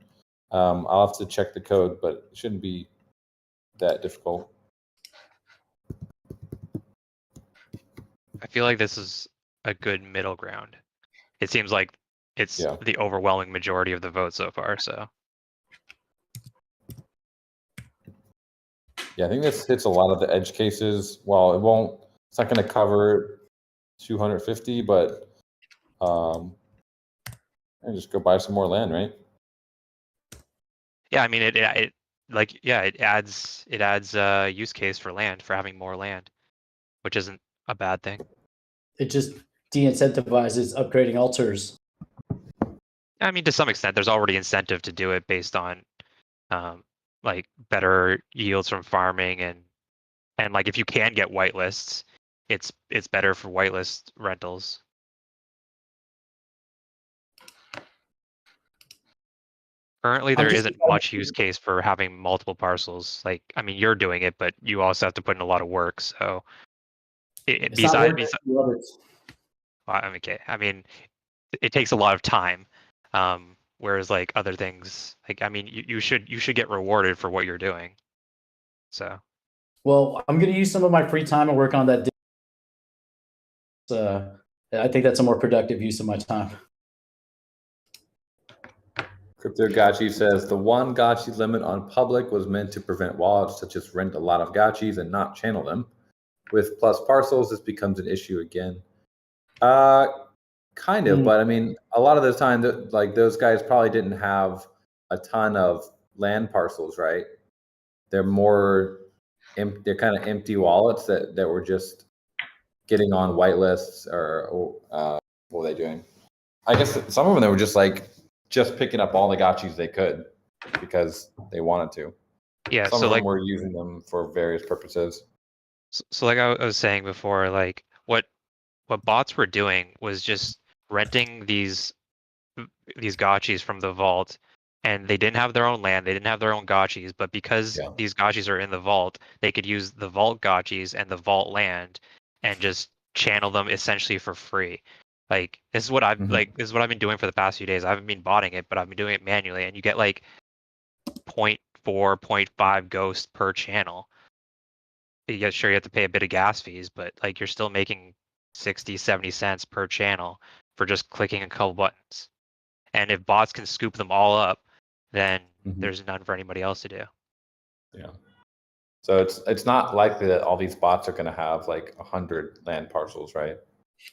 I'll have to check the code, but it shouldn't be that difficult. I feel like this is a good middle ground. It seems like it's the overwhelming majority of the vote so far. So. Yeah, I think this hits a lot of the edge cases. Well, it's not going to cover 250, but and just go buy some more land, right? Yeah, I mean it adds use case for land, for having more land, which isn't a bad thing. It just de-incentivizes upgrading altars. I mean, to some extent, there's already incentive to do it based on like better yields from farming and like if you can get whitelists, it's better for whitelist rentals. Currently, there isn't much use case for having multiple parcels. Like, I mean, you're doing it, but you also have to put in a lot of work. So, okay, I mean, it takes a lot of time. Whereas, like other things, like I mean, you should get rewarded for what you're doing. So, well, I'm going to use some of my free time and work on that. I think that's a more productive use of my time. Crypto Gotchi says the 1 gotchi limit on public was meant to prevent wallets to just rent a lot of gotchis and not channel them. With plus parcels, this becomes an issue again. Kind of, but I mean, a lot of the time, like those guys probably didn't have a ton of land parcels, right? They're kind of empty wallets that were just getting on whitelists or what were they doing? I guess some of them they were just picking up all the gotchis they could because they wanted to. Yeah, Some so of them like were using them for various purposes. so like I was saying before, like what bots were doing was just renting these gotchis from the vault, and they didn't have their own land, they didn't have their own gotchis, but because these gotchis are in the vault, they could use the vault gotchis and the vault land and just channel them essentially for free. Like this is what I've this is what I've been doing for the past few days. I haven't been botting it, but I've been doing it manually, and you get like 0.4, 0.5 ghosts per channel. You have to pay a bit of gas fees, but like you're still making 60, 70 cents per channel for just clicking a couple buttons. And if bots can scoop them all up, then there's none for anybody else to do. Yeah. So it's not likely that all these bots are going to have like 100 land parcels, right?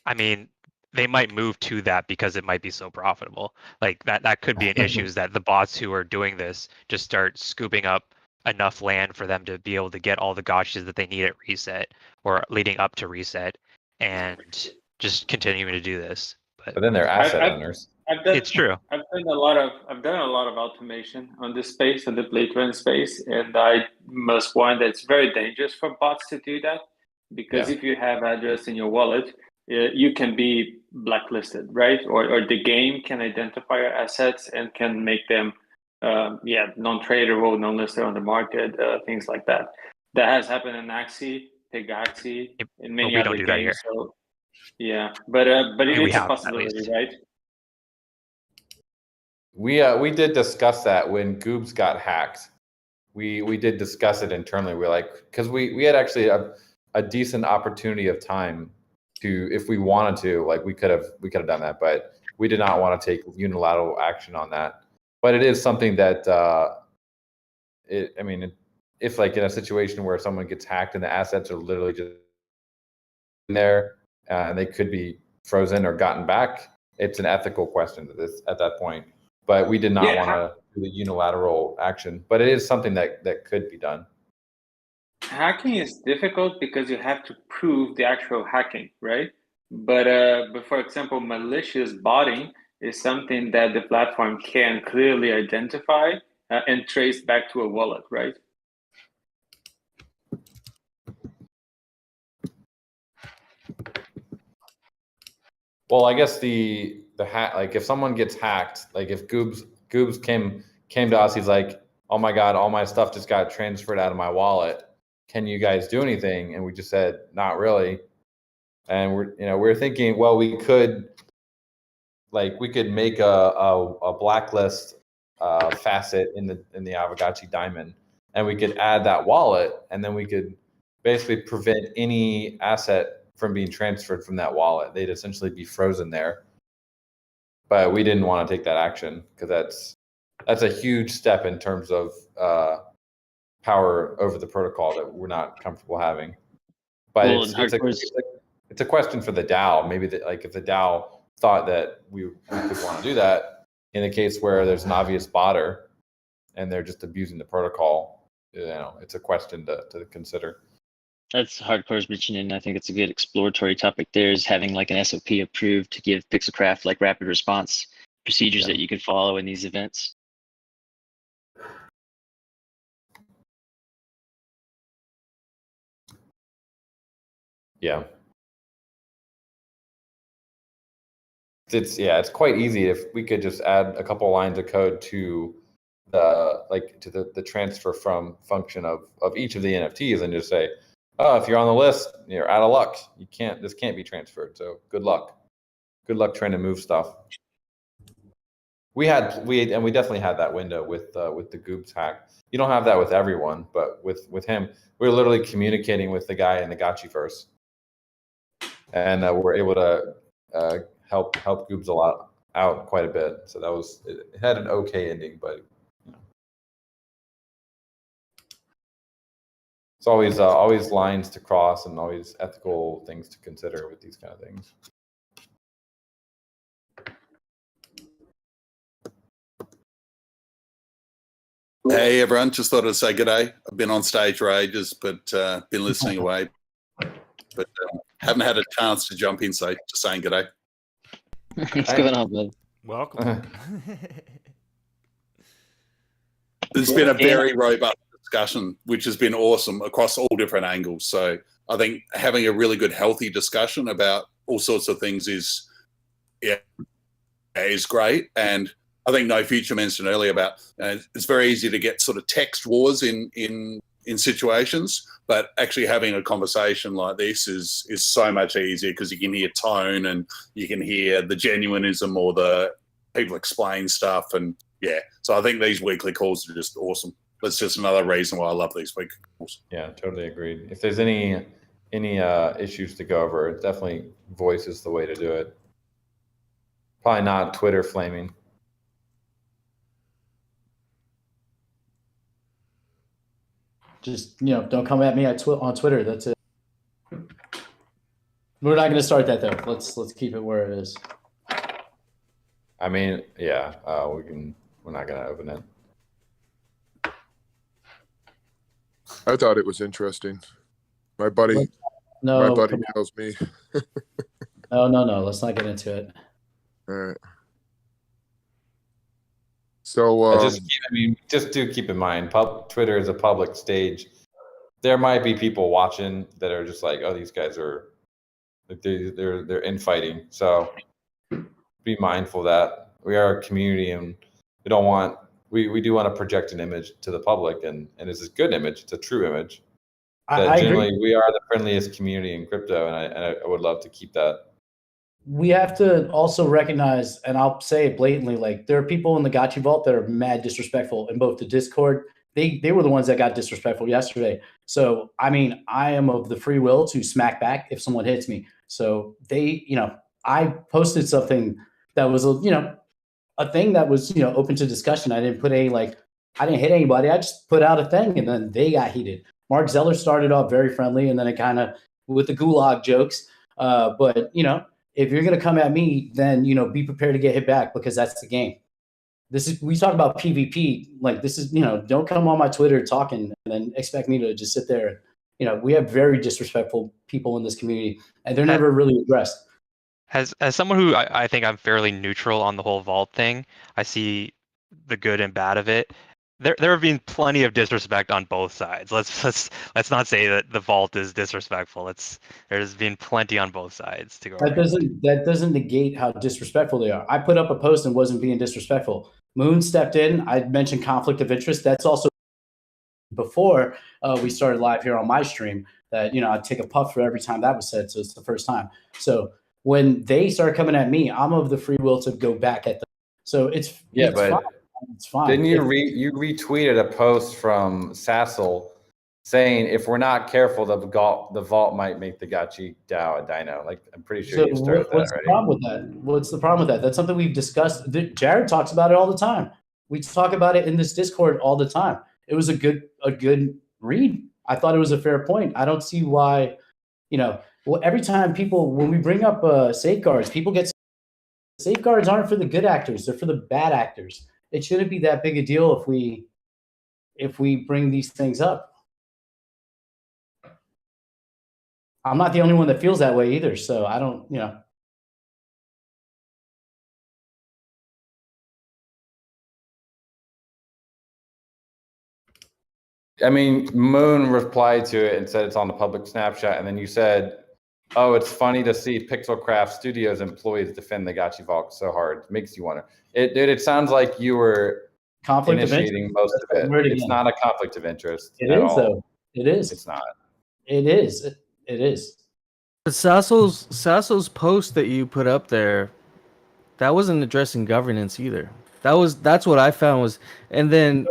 I mean, they might move to that because it might be so profitable. Like that could be an issue, is that the bots who are doing this just start scooping up enough land for them to be able to get all the gotchas that they need at reset or leading up to reset, and just continuing to do this. But then they're asset owners. It's true. I've done a lot of automation on this space, on the play to earn space, and I must warn that it's very dangerous for bots to do that, because if you have address in your wallet, you can be blacklisted, right? Or the game can identify your assets and can make them non-tradable, non-listed on the market, things like that. That has happened in Axie, Pegaxi, and many other games. So yeah, but it is a possibility, right? We did discuss that when Goobs got hacked. We did discuss it internally. We're like, because we had actually a decent opportunity of time to, if we wanted to, like we could have done that, but we did not want to take unilateral action on that. But it is something that if like in a situation where someone gets hacked and the assets are literally just in there and they could be frozen or gotten back, it's an ethical question at that point. But we did not want to do the unilateral action. But it is something that could be done. Hacking is difficult because you have to prove the actual hacking, right? But for example, malicious botting is something that the platform can clearly identify and trace back to a wallet, right? Well, I guess the hack, like if someone gets hacked, like if Goobs came to us, he's like, "Oh my God, all my stuff just got transferred out of my wallet. Can you guys do anything?" And we just said, "Not really." And we're thinking, well, we could make a blacklist facet in the Aavegotchi diamond, and we could add that wallet, and then we could basically prevent any asset from being transferred from that wallet. They'd essentially be frozen there. But we didn't want to take that action because that's a huge step in terms of power over the protocol that we're not comfortable having. But it's a question for the DAO. Maybe if the DAO thought that we could want to do that in a case where there's an obvious botter and they're just abusing the protocol, it's a question to consider. That's Hardcore's mentioning. I think it's a good exploratory topic there, is having like an SOP approved to give Pixelcraft like rapid response procedures that you can follow in these events. Yeah. It's quite easy if we could just add a couple lines of code to the transfer from function of each of the NFTs and just say, "Oh, if you're on the list, you're out of luck. This can't be transferred. So good luck. Good luck trying to move stuff." We definitely had that window with the Goobs hack. You don't have that with everyone, but with him, we're literally communicating with the guy in the Gotchiverse, and we're able to help Goobs a lot out quite a bit. So it had an okay ending, but it's always lines to cross and always ethical things to consider with these kind of things. Hey everyone, just thought I'd say g'day. I've been on stage for ages, but been listening away. But haven't had a chance to jump in, so just saying good day. What's going on, bud? Welcome. There's been a very robust discussion, which has been awesome across all different angles. So I think having a really good, healthy discussion about all sorts of things is great. And I think No Future mentioned earlier about it's very easy to get sort of text wars in situations, but actually having a conversation like this is so much easier because you can hear tone and you can hear the genuinism or the people explain stuff. And yeah, so I think these weekly calls are just awesome. That's just another reason why I love these weekly calls. Yeah, totally agreed. If there's any issues to go over, definitely voice is the way to do it. Probably not Twitter flaming. Just don't come at me on Twitter. That's it. We're not going to start that though. Let's keep it where it is. I mean, yeah, we're not going to open it. I thought it was interesting. My buddy tells me. No. Let's not get into it. All right. So just do keep in mind, Twitter is a public stage. There might be people watching that are just like, oh, these guys are they're infighting. So be mindful of that. We are a community, and we don't want we do want to project an image to the public, and it's a good image. It's a true image. I generally agree. We are the friendliest community in crypto, and I would love to keep that. We have to also recognize, and I'll say it blatantly, like there are people in the Gotchi Vault that are mad disrespectful in both the Discord. They were the ones that got disrespectful yesterday. So, I mean, I am of the free will to smack back if someone hits me. So I posted something that was, a thing that was, open to discussion. I didn't I didn't hit anybody. I just put out a thing and then they got heated. Mark Zeller started off very friendly and then it kind of with the gulag jokes. But, if you're going to come at me, then, be prepared to get hit back because that's the game. We talk about PvP. Like this is, don't come on my Twitter talking and then expect me to just sit there. We have very disrespectful people in this community and they're never really addressed. As someone who I think I'm fairly neutral on the whole vault thing, I see the good and bad of it. There have been plenty of disrespect on both sides. Let's not say that the vault is disrespectful. There's been plenty on both sides to go. That doesn't negate how disrespectful they are. I put up a post and wasn't being disrespectful. Moon stepped in. I mentioned conflict of interest. That's also before we started live here on my stream. That I'd take a puff for every time that was said. So it's the first time. So when they start coming at me, I'm of the free will to go back at them. So it's fine. It's fine. Didn't you you retweeted a post from Sassel saying if we're not careful, the vault might make the Gotchi DAO a dino? Like I'm pretty sure you started that already. What's the problem with that? What's the problem with that? That's something we've discussed. Jared talks about it all the time. We talk about it in this Discord all the time. It was a good read. I thought it was a fair point. I don't see why, every time when we bring up safeguards, people get safeguards aren't for the good actors. They're for the bad actors. It shouldn't be that big a deal if we bring these things up. I'm not the only one that feels that way either. So I don't, I mean, Moon replied to it and said it's on the public snapshot. And then you said, oh, it's funny to see Pixelcraft Studios employees defend the Gotchi Vault so hard. It makes you wonder. It sounds like you were initiating most of it. It's not a conflict of interest. It is, though. It is. It's not. It is. It is. But Sasso's post that you put up there, that wasn't addressing governance either. That's what I found was, and then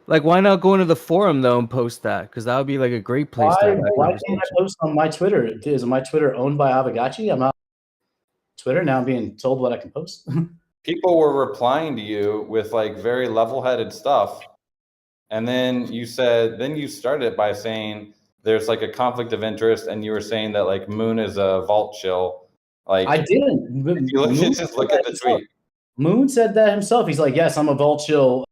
like why not go into the forum though and post that? Because that would be like a great place to have that Why can't I post on my Twitter? Is my Twitter owned by Aavegotchi? I'm not Twitter now. I'm being told what I can post. People were replying to you with like very level-headed stuff, and then you started it by saying there's like a conflict of interest, and you were saying that like Moon is a vault chill. Like I didn't. Just look at the tweet. Moon said that himself. He's like, yes, I'm a vault chill.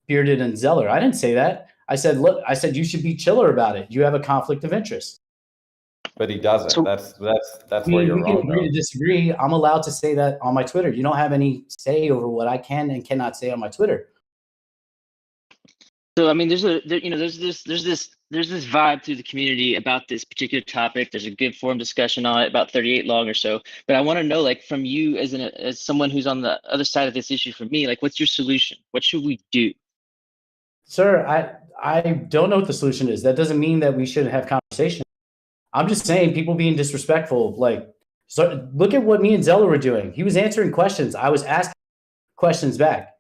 Bearded and Zeller. I didn't say that. I said, look, you should be chiller about it. You have a conflict of interest. But he doesn't. So- That's I where mean, you're we can wrong. agree Though. to disagree. I'm allowed to say that on my Twitter. You don't have any say over what I can and cannot say on my Twitter. So I mean, there's this vibe through the community about this particular topic. There's a good forum discussion on it, about 38 long or so. But I want to know, like, from you as someone who's on the other side of this issue, from me, like, what's your solution? What should we do? Sir, I don't know what the solution is. That doesn't mean that we shouldn't have conversation. I'm just saying people being disrespectful. Like, so look at what me and Zeller were doing. He was answering questions. I was asking questions back.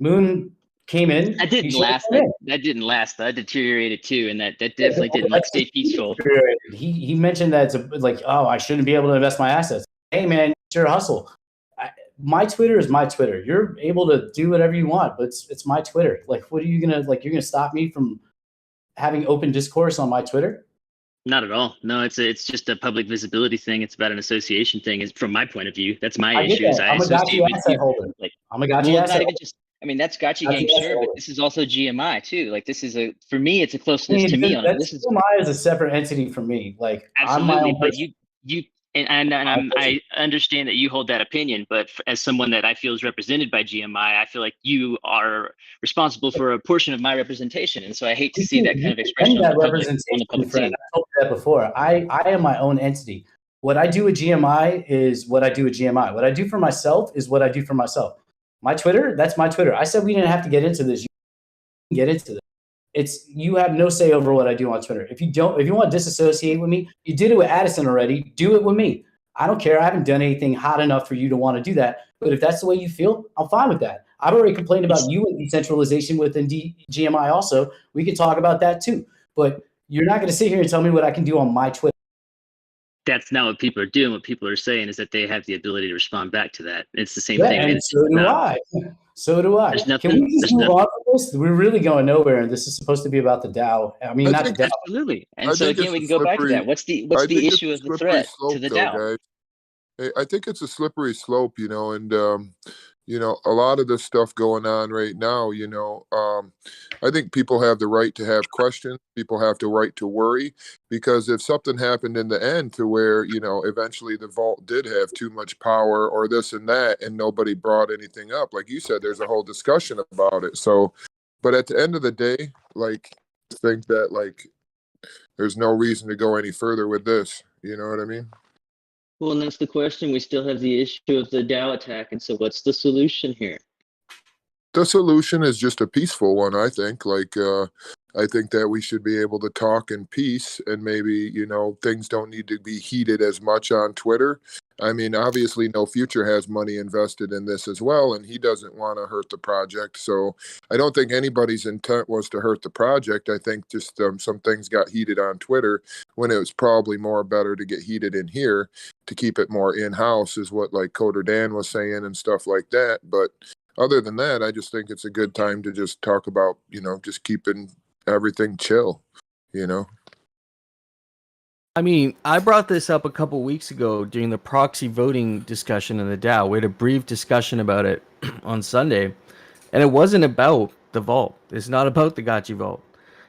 Moon came in. That didn't last. That didn't last. That deteriorated too, and that definitely didn't like stay peaceful. He mentioned that it's like, oh, I shouldn't be able to invest my assets. Hey, man, it's your hustle. My Twitter is my Twitter. You're able to do whatever you want, but it's my Twitter. Like, what are you gonna like? You're gonna stop me from having open discourse on my Twitter? Not at all. No, it's just a public visibility thing. It's about an association thing. Is from my point of view. That's my issue. Is I associate with asset you. holder. Like, I'm a Gotchi well, asset. not even just. I mean, that's Gotchi Gang, sure, but this is also GMI too. Like, this is for me, it's a closeness to me. This is GMI is a separate entity for me. Like, absolutely, I'm my own but person. I understand that you hold that opinion, but as someone that I feel is represented by GMI, I feel like you are responsible for a portion of my representation, and so I hate to see that kind of expression on the public scene. I told you that before. I am my own entity. What I do with GMI is what I do with GMI. What I do for myself is what I do for myself. My Twitter, that's my Twitter. I said we didn't have to get into this. You can get into this. It's you have no say over what I do on Twitter. If you want to disassociate with me, you did it with Addison already. Do it with me. I don't care. I haven't done anything hot enough for you to want to do that. But if that's the way you feel, I'm fine with that. I've already complained about you and decentralization within GMI also. We can talk about that too. But you're not going to sit here and tell me what I can do on my Twitter. That's not what people are doing. What people are saying is that they have the ability to respond back to that. It's the same thing. And so do I. So do I. Can we just move on from this? We're really going nowhere, and this is supposed to be about the DAO. I mean, not the DAO. Absolutely. And so again, we can go back to that. What's the issue of the threat to the DAO? I think it's a slippery slope, you know, and you know, a lot of this stuff going on right now, you know, I think people have the right to have questions. People have the right to worry, because if something happened in the end to where, you know, eventually the vault did have too much power or this and that, and nobody brought anything up, like you said, there's a whole discussion about it. So, but at the end of the day, like, I think that, like, there's no reason to go any further with this. You know what I mean? Well, and that's the question. We still have the issue of the DAO attack. And so what's the solution here? The solution is just a peaceful one, I think. Like, I think that we should be able to talk in peace, and maybe, you know, things don't need to be heated as much on Twitter. I mean, obviously, No Future has money invested in this as well, and he doesn't want to hurt the project. So I don't think anybody's intent was to hurt the project. I think just some things got heated on Twitter when it was probably more better to get heated in here to keep it more in-house, is what, like, Coder Dan was saying and stuff like that. But other than that, I just think it's a good time to just talk about, you know, just keeping everything chill, you know? I mean, I brought this up a couple weeks ago during the proxy voting discussion in the DAO. We had a brief discussion about it on Sunday, and it wasn't about the vault. It's not about the Gotchi vault.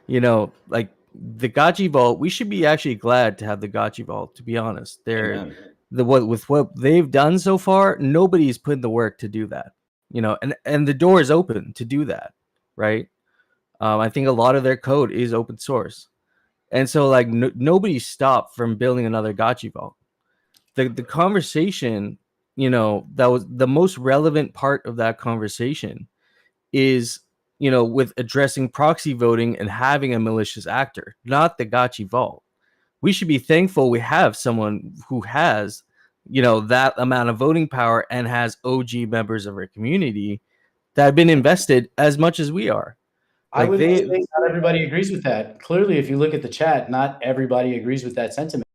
You know, like, the Gotchi vault, we should be actually glad to have the Gotchi vault, to be honest. With what they've done so far, nobody's put in the work to do that. You know, and the door is open to do that, right? I think a lot of their code is open source. And so, like, nobody stopped from building another Gotchi vault. The conversation, you know, that was the most relevant part of that conversation is, you know, with addressing proxy voting and having a malicious actor, not the Gotchi vault. We should be thankful we have someone who has, you know, that amount of voting power and has OG members of our community that have been invested as much as we are. Like, I would say not everybody agrees with that. Clearly, if you look at the chat, not everybody agrees with that sentiment.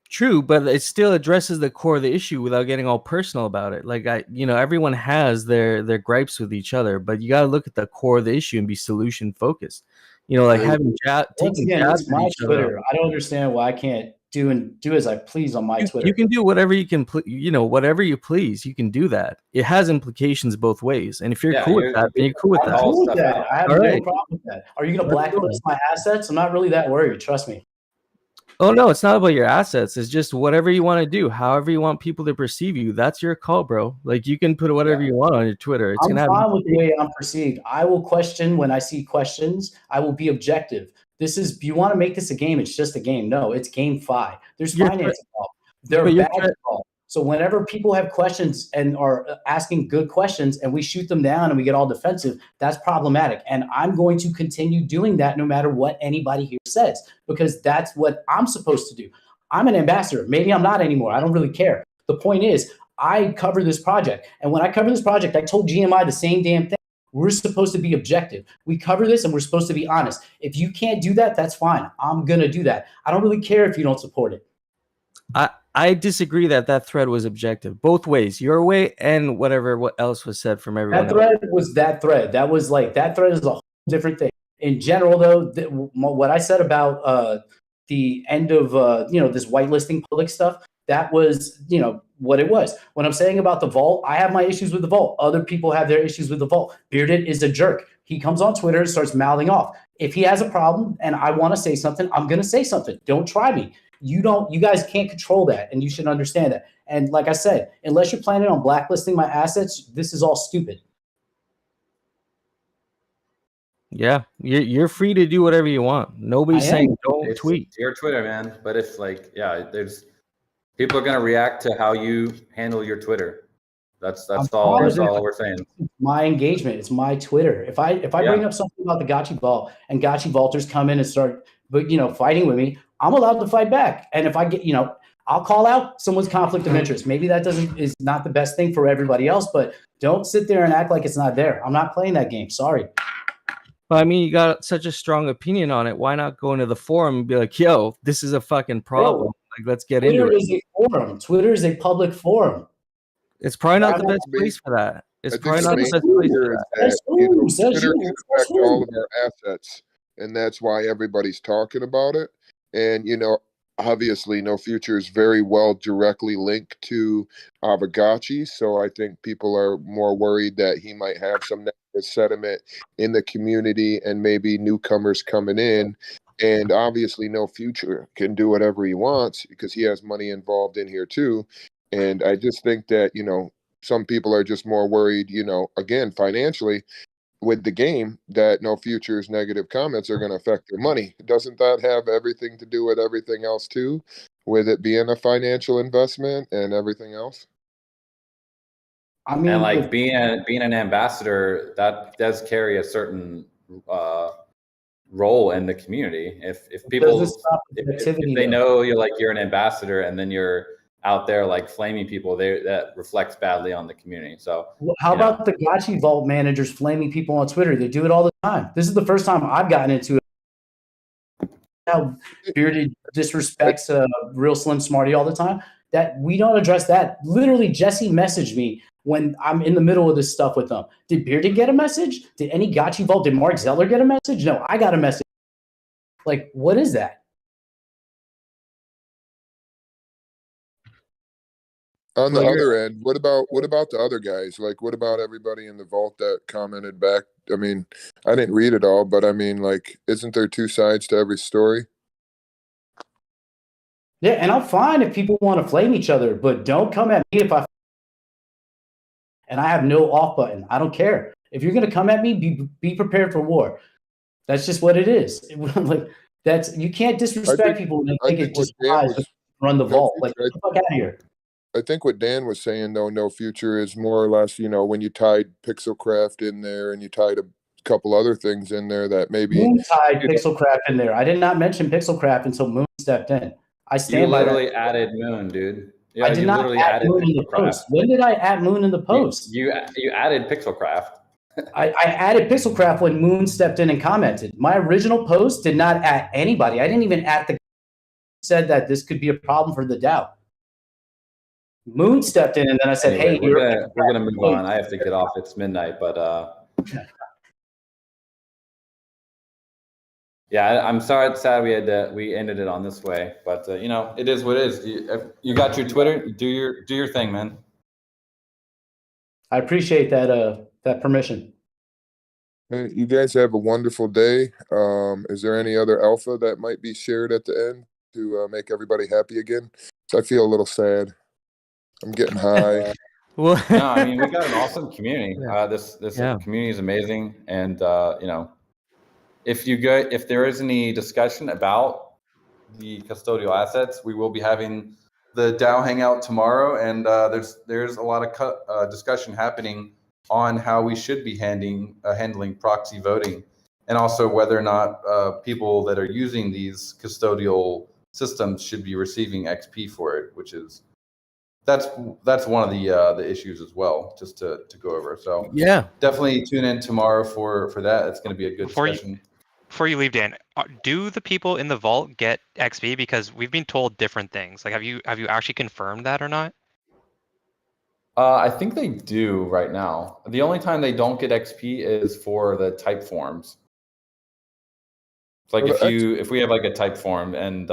True, but it still addresses the core of the issue without getting all personal about it. Like, you know, everyone has their gripes with each other, but you got to look at the core of the issue and be solution focused. You know, like having taking jabs at each Twitter. other. I don't understand why I can't do as I please on my Twitter. You can do whatever you can, you know, whatever you please. You can do that. It has implications both ways, and if you're cool with that, then you're cool with that. I'm cool with that. I have no problem with that. Are you going to blacklist my assets? I'm not really that worried. Trust me. Oh no, it's not about your assets. It's just whatever you want to do, however you want people to perceive you. That's your call, bro. Like you can put whatever you want on your Twitter. It's I'm gonna have. fine with the way I'm perceived. I will question when I see questions. I will be objective. This is you want to make this a game. It's just a game. No, it's GameFi. There's Your finance threat- involved. There but are your bags threat- involved. So whenever people have questions and are asking good questions and we shoot them down and we get all defensive, that's problematic. And I'm going to continue doing that no matter what anybody here says, because that's what I'm supposed to do. I'm an ambassador. Maybe I'm not anymore. I don't really care. The point is, I cover this project. And when I cover this project, I told GMI the same damn thing. We're supposed to be objective. We cover this and we're supposed to be honest. If you can't do that, that's fine. I'm going to do that. I don't really care if you don't support it. I disagree that thread was objective, both ways, your way and what else was said from everyone That else. thread was that thread. That was like, that thread is a whole different thing. In general, though, what I said about the end of, this whitelisting public stuff, that was, what it was. When I'm saying about the vault, I have my issues with the vault. Other people have their issues with the vault. Bearded is a jerk. He comes on Twitter and starts mouthing off. If he has a problem and I want to say something, I'm going to say something. Don't try me. You guys can't control that, and you should understand that. And like I said, unless you're planning on blacklisting my assets, this is all stupid. Yeah, you're free to do whatever you want. Nobody's saying don't tweet. It's your Twitter, man. But if there's people are gonna react to how you handle your Twitter. That's all we're saying. My engagement. It's my Twitter. If I bring up something about the Gotchi vault and Gotchi vaulters come in and start, fighting with me, I'm allowed to fight back. And if I get, I'll call out someone's conflict of interest. Maybe that is not the best thing for everybody else, but don't sit there and act like it's not there. I'm not playing that game. Sorry. Well, I mean, you got such a strong opinion on it. Why not go into the forum and be like, yo, this is a fucking problem. Like, let's get into it. Twitter is a forum. Twitter is a public forum. It's probably not the best place for that. It's probably not the best place for that. Twitter can affect all of our assets, and that's why everybody's talking about it. And, obviously, No Future is very well directly linked to Aavegotchi, so I think people are more worried that he might have some negative sentiment in the community and maybe newcomers coming in. And obviously, No Future can do whatever he wants because he has money involved in here too. And I just think that, some people are just more worried, again, financially with the game, that No Future's negative comments are going to affect their money. Doesn't that have everything to do with everything else too, with it being a financial investment and everything else? I mean, and like being an ambassador, that does carry a certain role in the community. If people, if they know you're an ambassador and then you're out there like flaming people, that reflects badly on the community. So how about the Gotchi vault managers flaming people on Twitter? They do it all the time. This is the first time I've gotten into it. How Bearded disrespects Real Slim Smarty all the time. That we don't address that. Literally, Jesse messaged me when I'm in the middle of this stuff with them. Did Bearded get a message? Did any Gotchi vault? Did Mark Zeller get a message? No, I got a message. Like, what is that? On the other end, what about the other guys? Like, what about everybody in the vault that commented back? I mean, I didn't read it all, but I mean, like, isn't there two sides to every story? Yeah, and I'm fine if people want to flame each other, but don't come at me and I have no off button. I don't care. If you're gonna come at me, be prepared for war. That's just what it is. You can't disrespect people and think it just run the vault. Like, get the fuck out of here. I think what Dan was saying, though, No Future is more or less, when you tied Pixelcraft in there and you tied a couple other things in there that maybe Moon tied Pixelcraft in there. I did not mention Pixelcraft until Moon stepped in. I stand by that. You literally added Moon, dude. Yeah, I did not add Moon in the post. When did I add Moon in the post? You added Pixelcraft. I added Pixelcraft when Moon stepped in and commented. My original post did not add anybody. I didn't even add the said that this could be a problem for the DAO. Moon stepped in, and then I said, anyway, "Hey, we're gonna move on. I have to get off. It's midnight." But yeah, I'm sorry. It's sad we ended it on this way. But it is what it is. You got your Twitter. Do your thing, man. I appreciate that permission. You guys have a wonderful day. Is there any other alpha that might be shared at the end? to make everybody happy again. So I feel a little sad. I'm getting high. Well, No, I mean, we got an awesome community. Yeah. This Yeah. community is amazing, and if there is any discussion about the custodial assets, we will be having the DAO hangout tomorrow, and there's a lot of discussion happening on how we should be handling proxy voting, and also whether or not people that are using these custodial systems should be receiving XP for it, which is that's one of the issues as well, just to go over. So Yeah. definitely tune in tomorrow for that. It's going to be a good discussion. Before you leave, Dan, do the people in the vault get XP? Because we've been told different things. Like, have you actually confirmed that or not? I think they do right now. The only time they don't get XP is for the type forms. It's like if we have like a type form and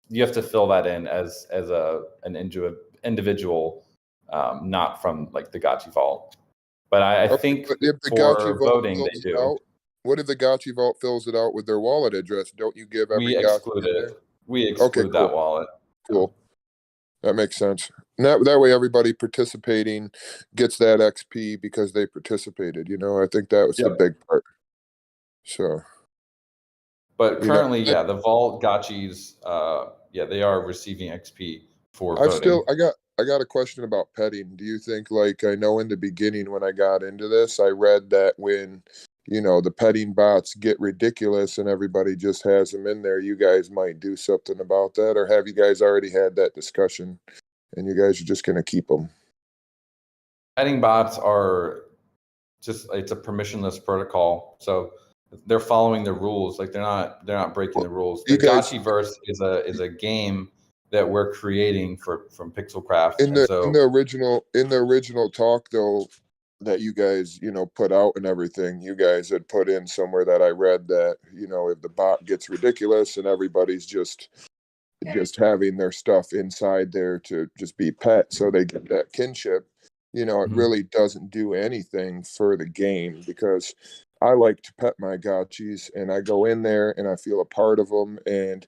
you have to fill that in as an individual, not from like the Gotchi vault. But I think But if the for Gotchi vault voting they fills it do. out, what if the Gotchi vault fills it out with their wallet address? Don't you give every We Gotchi exclude in it. there? We exclude cool. that wallet. Cool. That makes sense. And that way everybody participating gets that XP because they participated. I think that was the big part. So. But currently, the vault Gotchis, they are receiving XP for voting. I got a question about petting. Do you think, like, I know in the beginning when I got into this, I read that when, the petting bots get ridiculous and everybody just has them in there, you guys might do something about that? Or have you guys already had that discussion and you guys are just going to keep them? Petting bots are it's a permissionless protocol. So they're following the rules. Like they're not breaking the rules. The Gotchiverse is a game that we're creating from Pixelcraft. In the original talk though that you guys put out and everything, you guys had put in somewhere that I read that if the bot gets ridiculous and everybody's just having their stuff inside there to just be pet, so they get that kinship. It really doesn't do anything for the game, because I like to pet my gotchis and I go in there and I feel a part of them. And,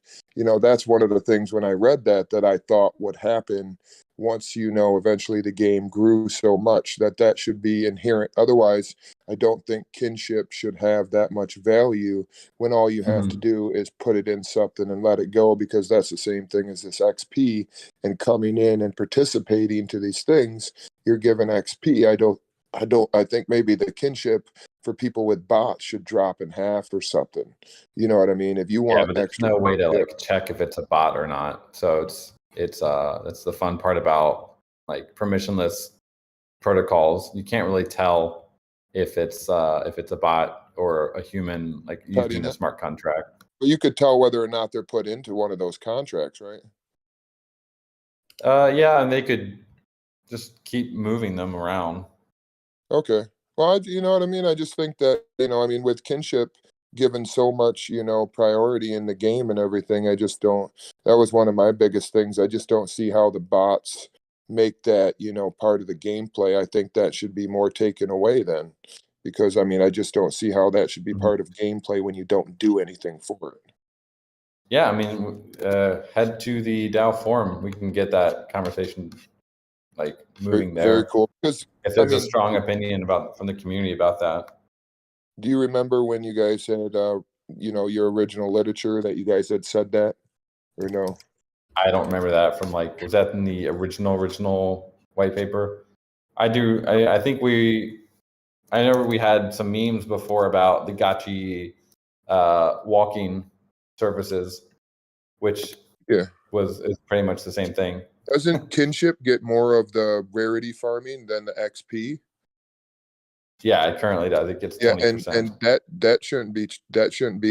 that's one of the things when I read that I thought would happen once, eventually the game grew so much that should be inherent. Otherwise, I don't think kinship should have that much value when all you have to do is put it in something and let it go, because that's the same thing as this XP and coming in and participating to these things. You're given XP. I think maybe the kinship for people with bots should drop in half or something. You know what I mean? If you want but there's extra, no way to like check if it's a bot or not. So it's that's the fun part about like permissionless protocols. You can't really tell if it's a bot or a human, like using a smart contract. But you could tell whether or not they're put into one of those contracts, right? And they could just keep moving them around. Okay. Well, you know what I mean? I just think that, with kinship given so much, priority in the game and everything, I just don't, that was one of my biggest things. I just don't see how the bots make that, part of the gameplay. I think that should be more taken away then, because, I just don't see how that should be part of gameplay when you don't do anything for it. Yeah, head to the DAO forum. We can get that conversation like moving there. Very cool. Because if there's a strong opinion from the community about that. Do you remember when you guys had, your original literature that you guys had said that, or no? I don't remember that from was that in the original white paper? I do. I think I know we had some memes before about the Gotchi walking surfaces, which is pretty much the same thing. Doesn't kinship get more of the rarity farming than the XP? Yeah, it currently does. It gets 20%. And that shouldn't be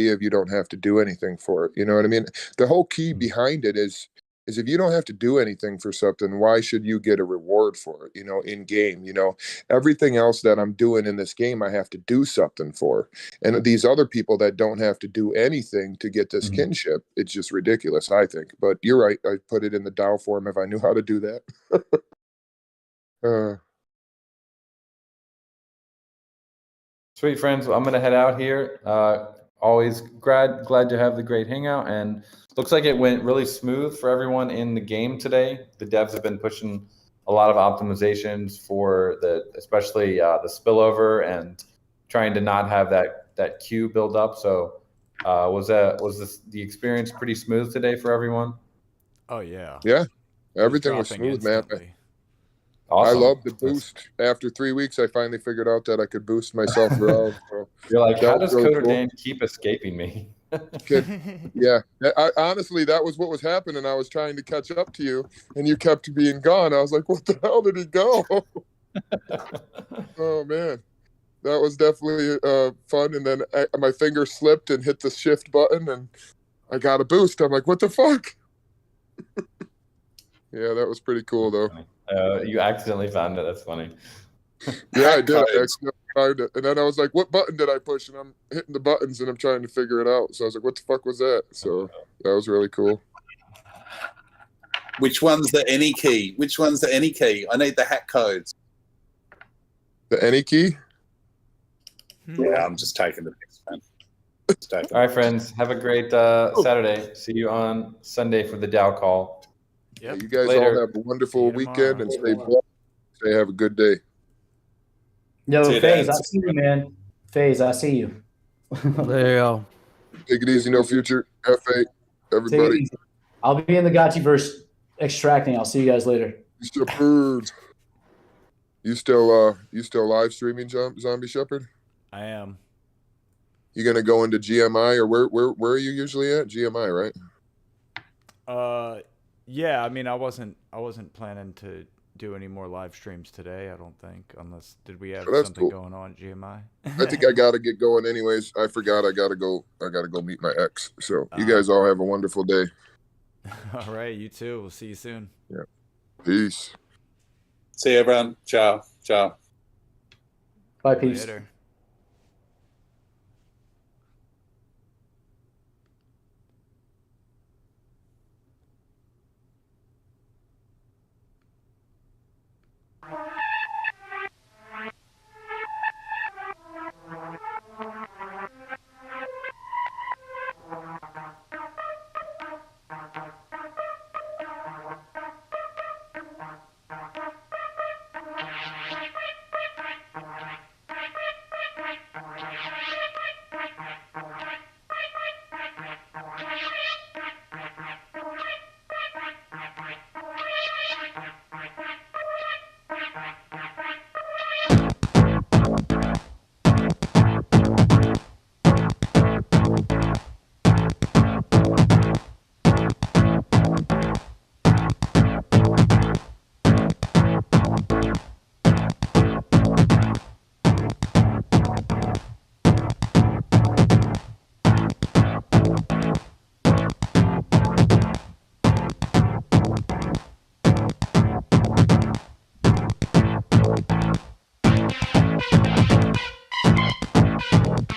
if you don't have to do anything for it. You know what I mean? The whole key behind it is if you don't have to do anything for something, why should you get a reward for it? In game, everything else that I'm doing in this game, I have to do something for. And these other people that don't have to do anything to get this kinship, it's just ridiculous, I think. But you're right. I put it in the DAO form if I knew how to do that. Sweet friends, I'm going to head out here. always glad to have the great hangout, and looks like it went really smooth for everyone in the game today. The devs have been pushing a lot of optimizations for especially the spillover and trying to not have that queue build up. So was the experience pretty smooth today for everyone? Oh yeah. Yeah, everything was dropping smooth, man. instantly. Awesome. I love the boost. After 3 weeks, I finally figured out that I could boost myself around. So You're like, that how was does really Coder cool. Dan keep escaping me? Yeah, honestly, that was what was happening. I was trying to catch up to you, and you kept being gone. I was like, "What the hell did he go?" Oh man, that was definitely fun. And then my finger slipped and hit the shift button, and I got a boost. I'm like, "What the fuck?" Yeah, that was pretty cool, though. You accidentally found it. That's funny. Yeah, I did. I Codes. accidentally found it, and then I was like, "What button did I push?" And I'm hitting the buttons, and I'm trying to figure it out. So I was like, "What the fuck was that?" So that was really cool. Which one's the any key? Which one's the any key? I need the hack codes. The any key? Yeah, I'm just taking the piss, man. All right, friends. Have a great Saturday. See you on Sunday for the Dow call. Yep. You guys Later. all have a wonderful See you weekend tomorrow. and stay blessed. Stay have a good day. Yo, See you, FaZe, Dan. I see you, man. FaZe, I see you. There you go. Take it easy, no future. Hefe, Take it everybody. easy. I'll be in the Gotchiverse extracting. I'll see you guys later. Shepherd. You still live streaming Zombie Shepherd? I am. You gonna go into GMI or where are you usually at? GMI, right? Yeah, I mean, I wasn't planning to do any more live streams today, I don't think, unless did we have That's something cool. going on at GMI? I think I gotta get going anyways. I forgot I gotta go meet my ex. So you guys all have a wonderful day. All right, you too. We'll see you soon. Yeah. Peace. See you, everyone. Ciao. Ciao. Bye, peeps. Later.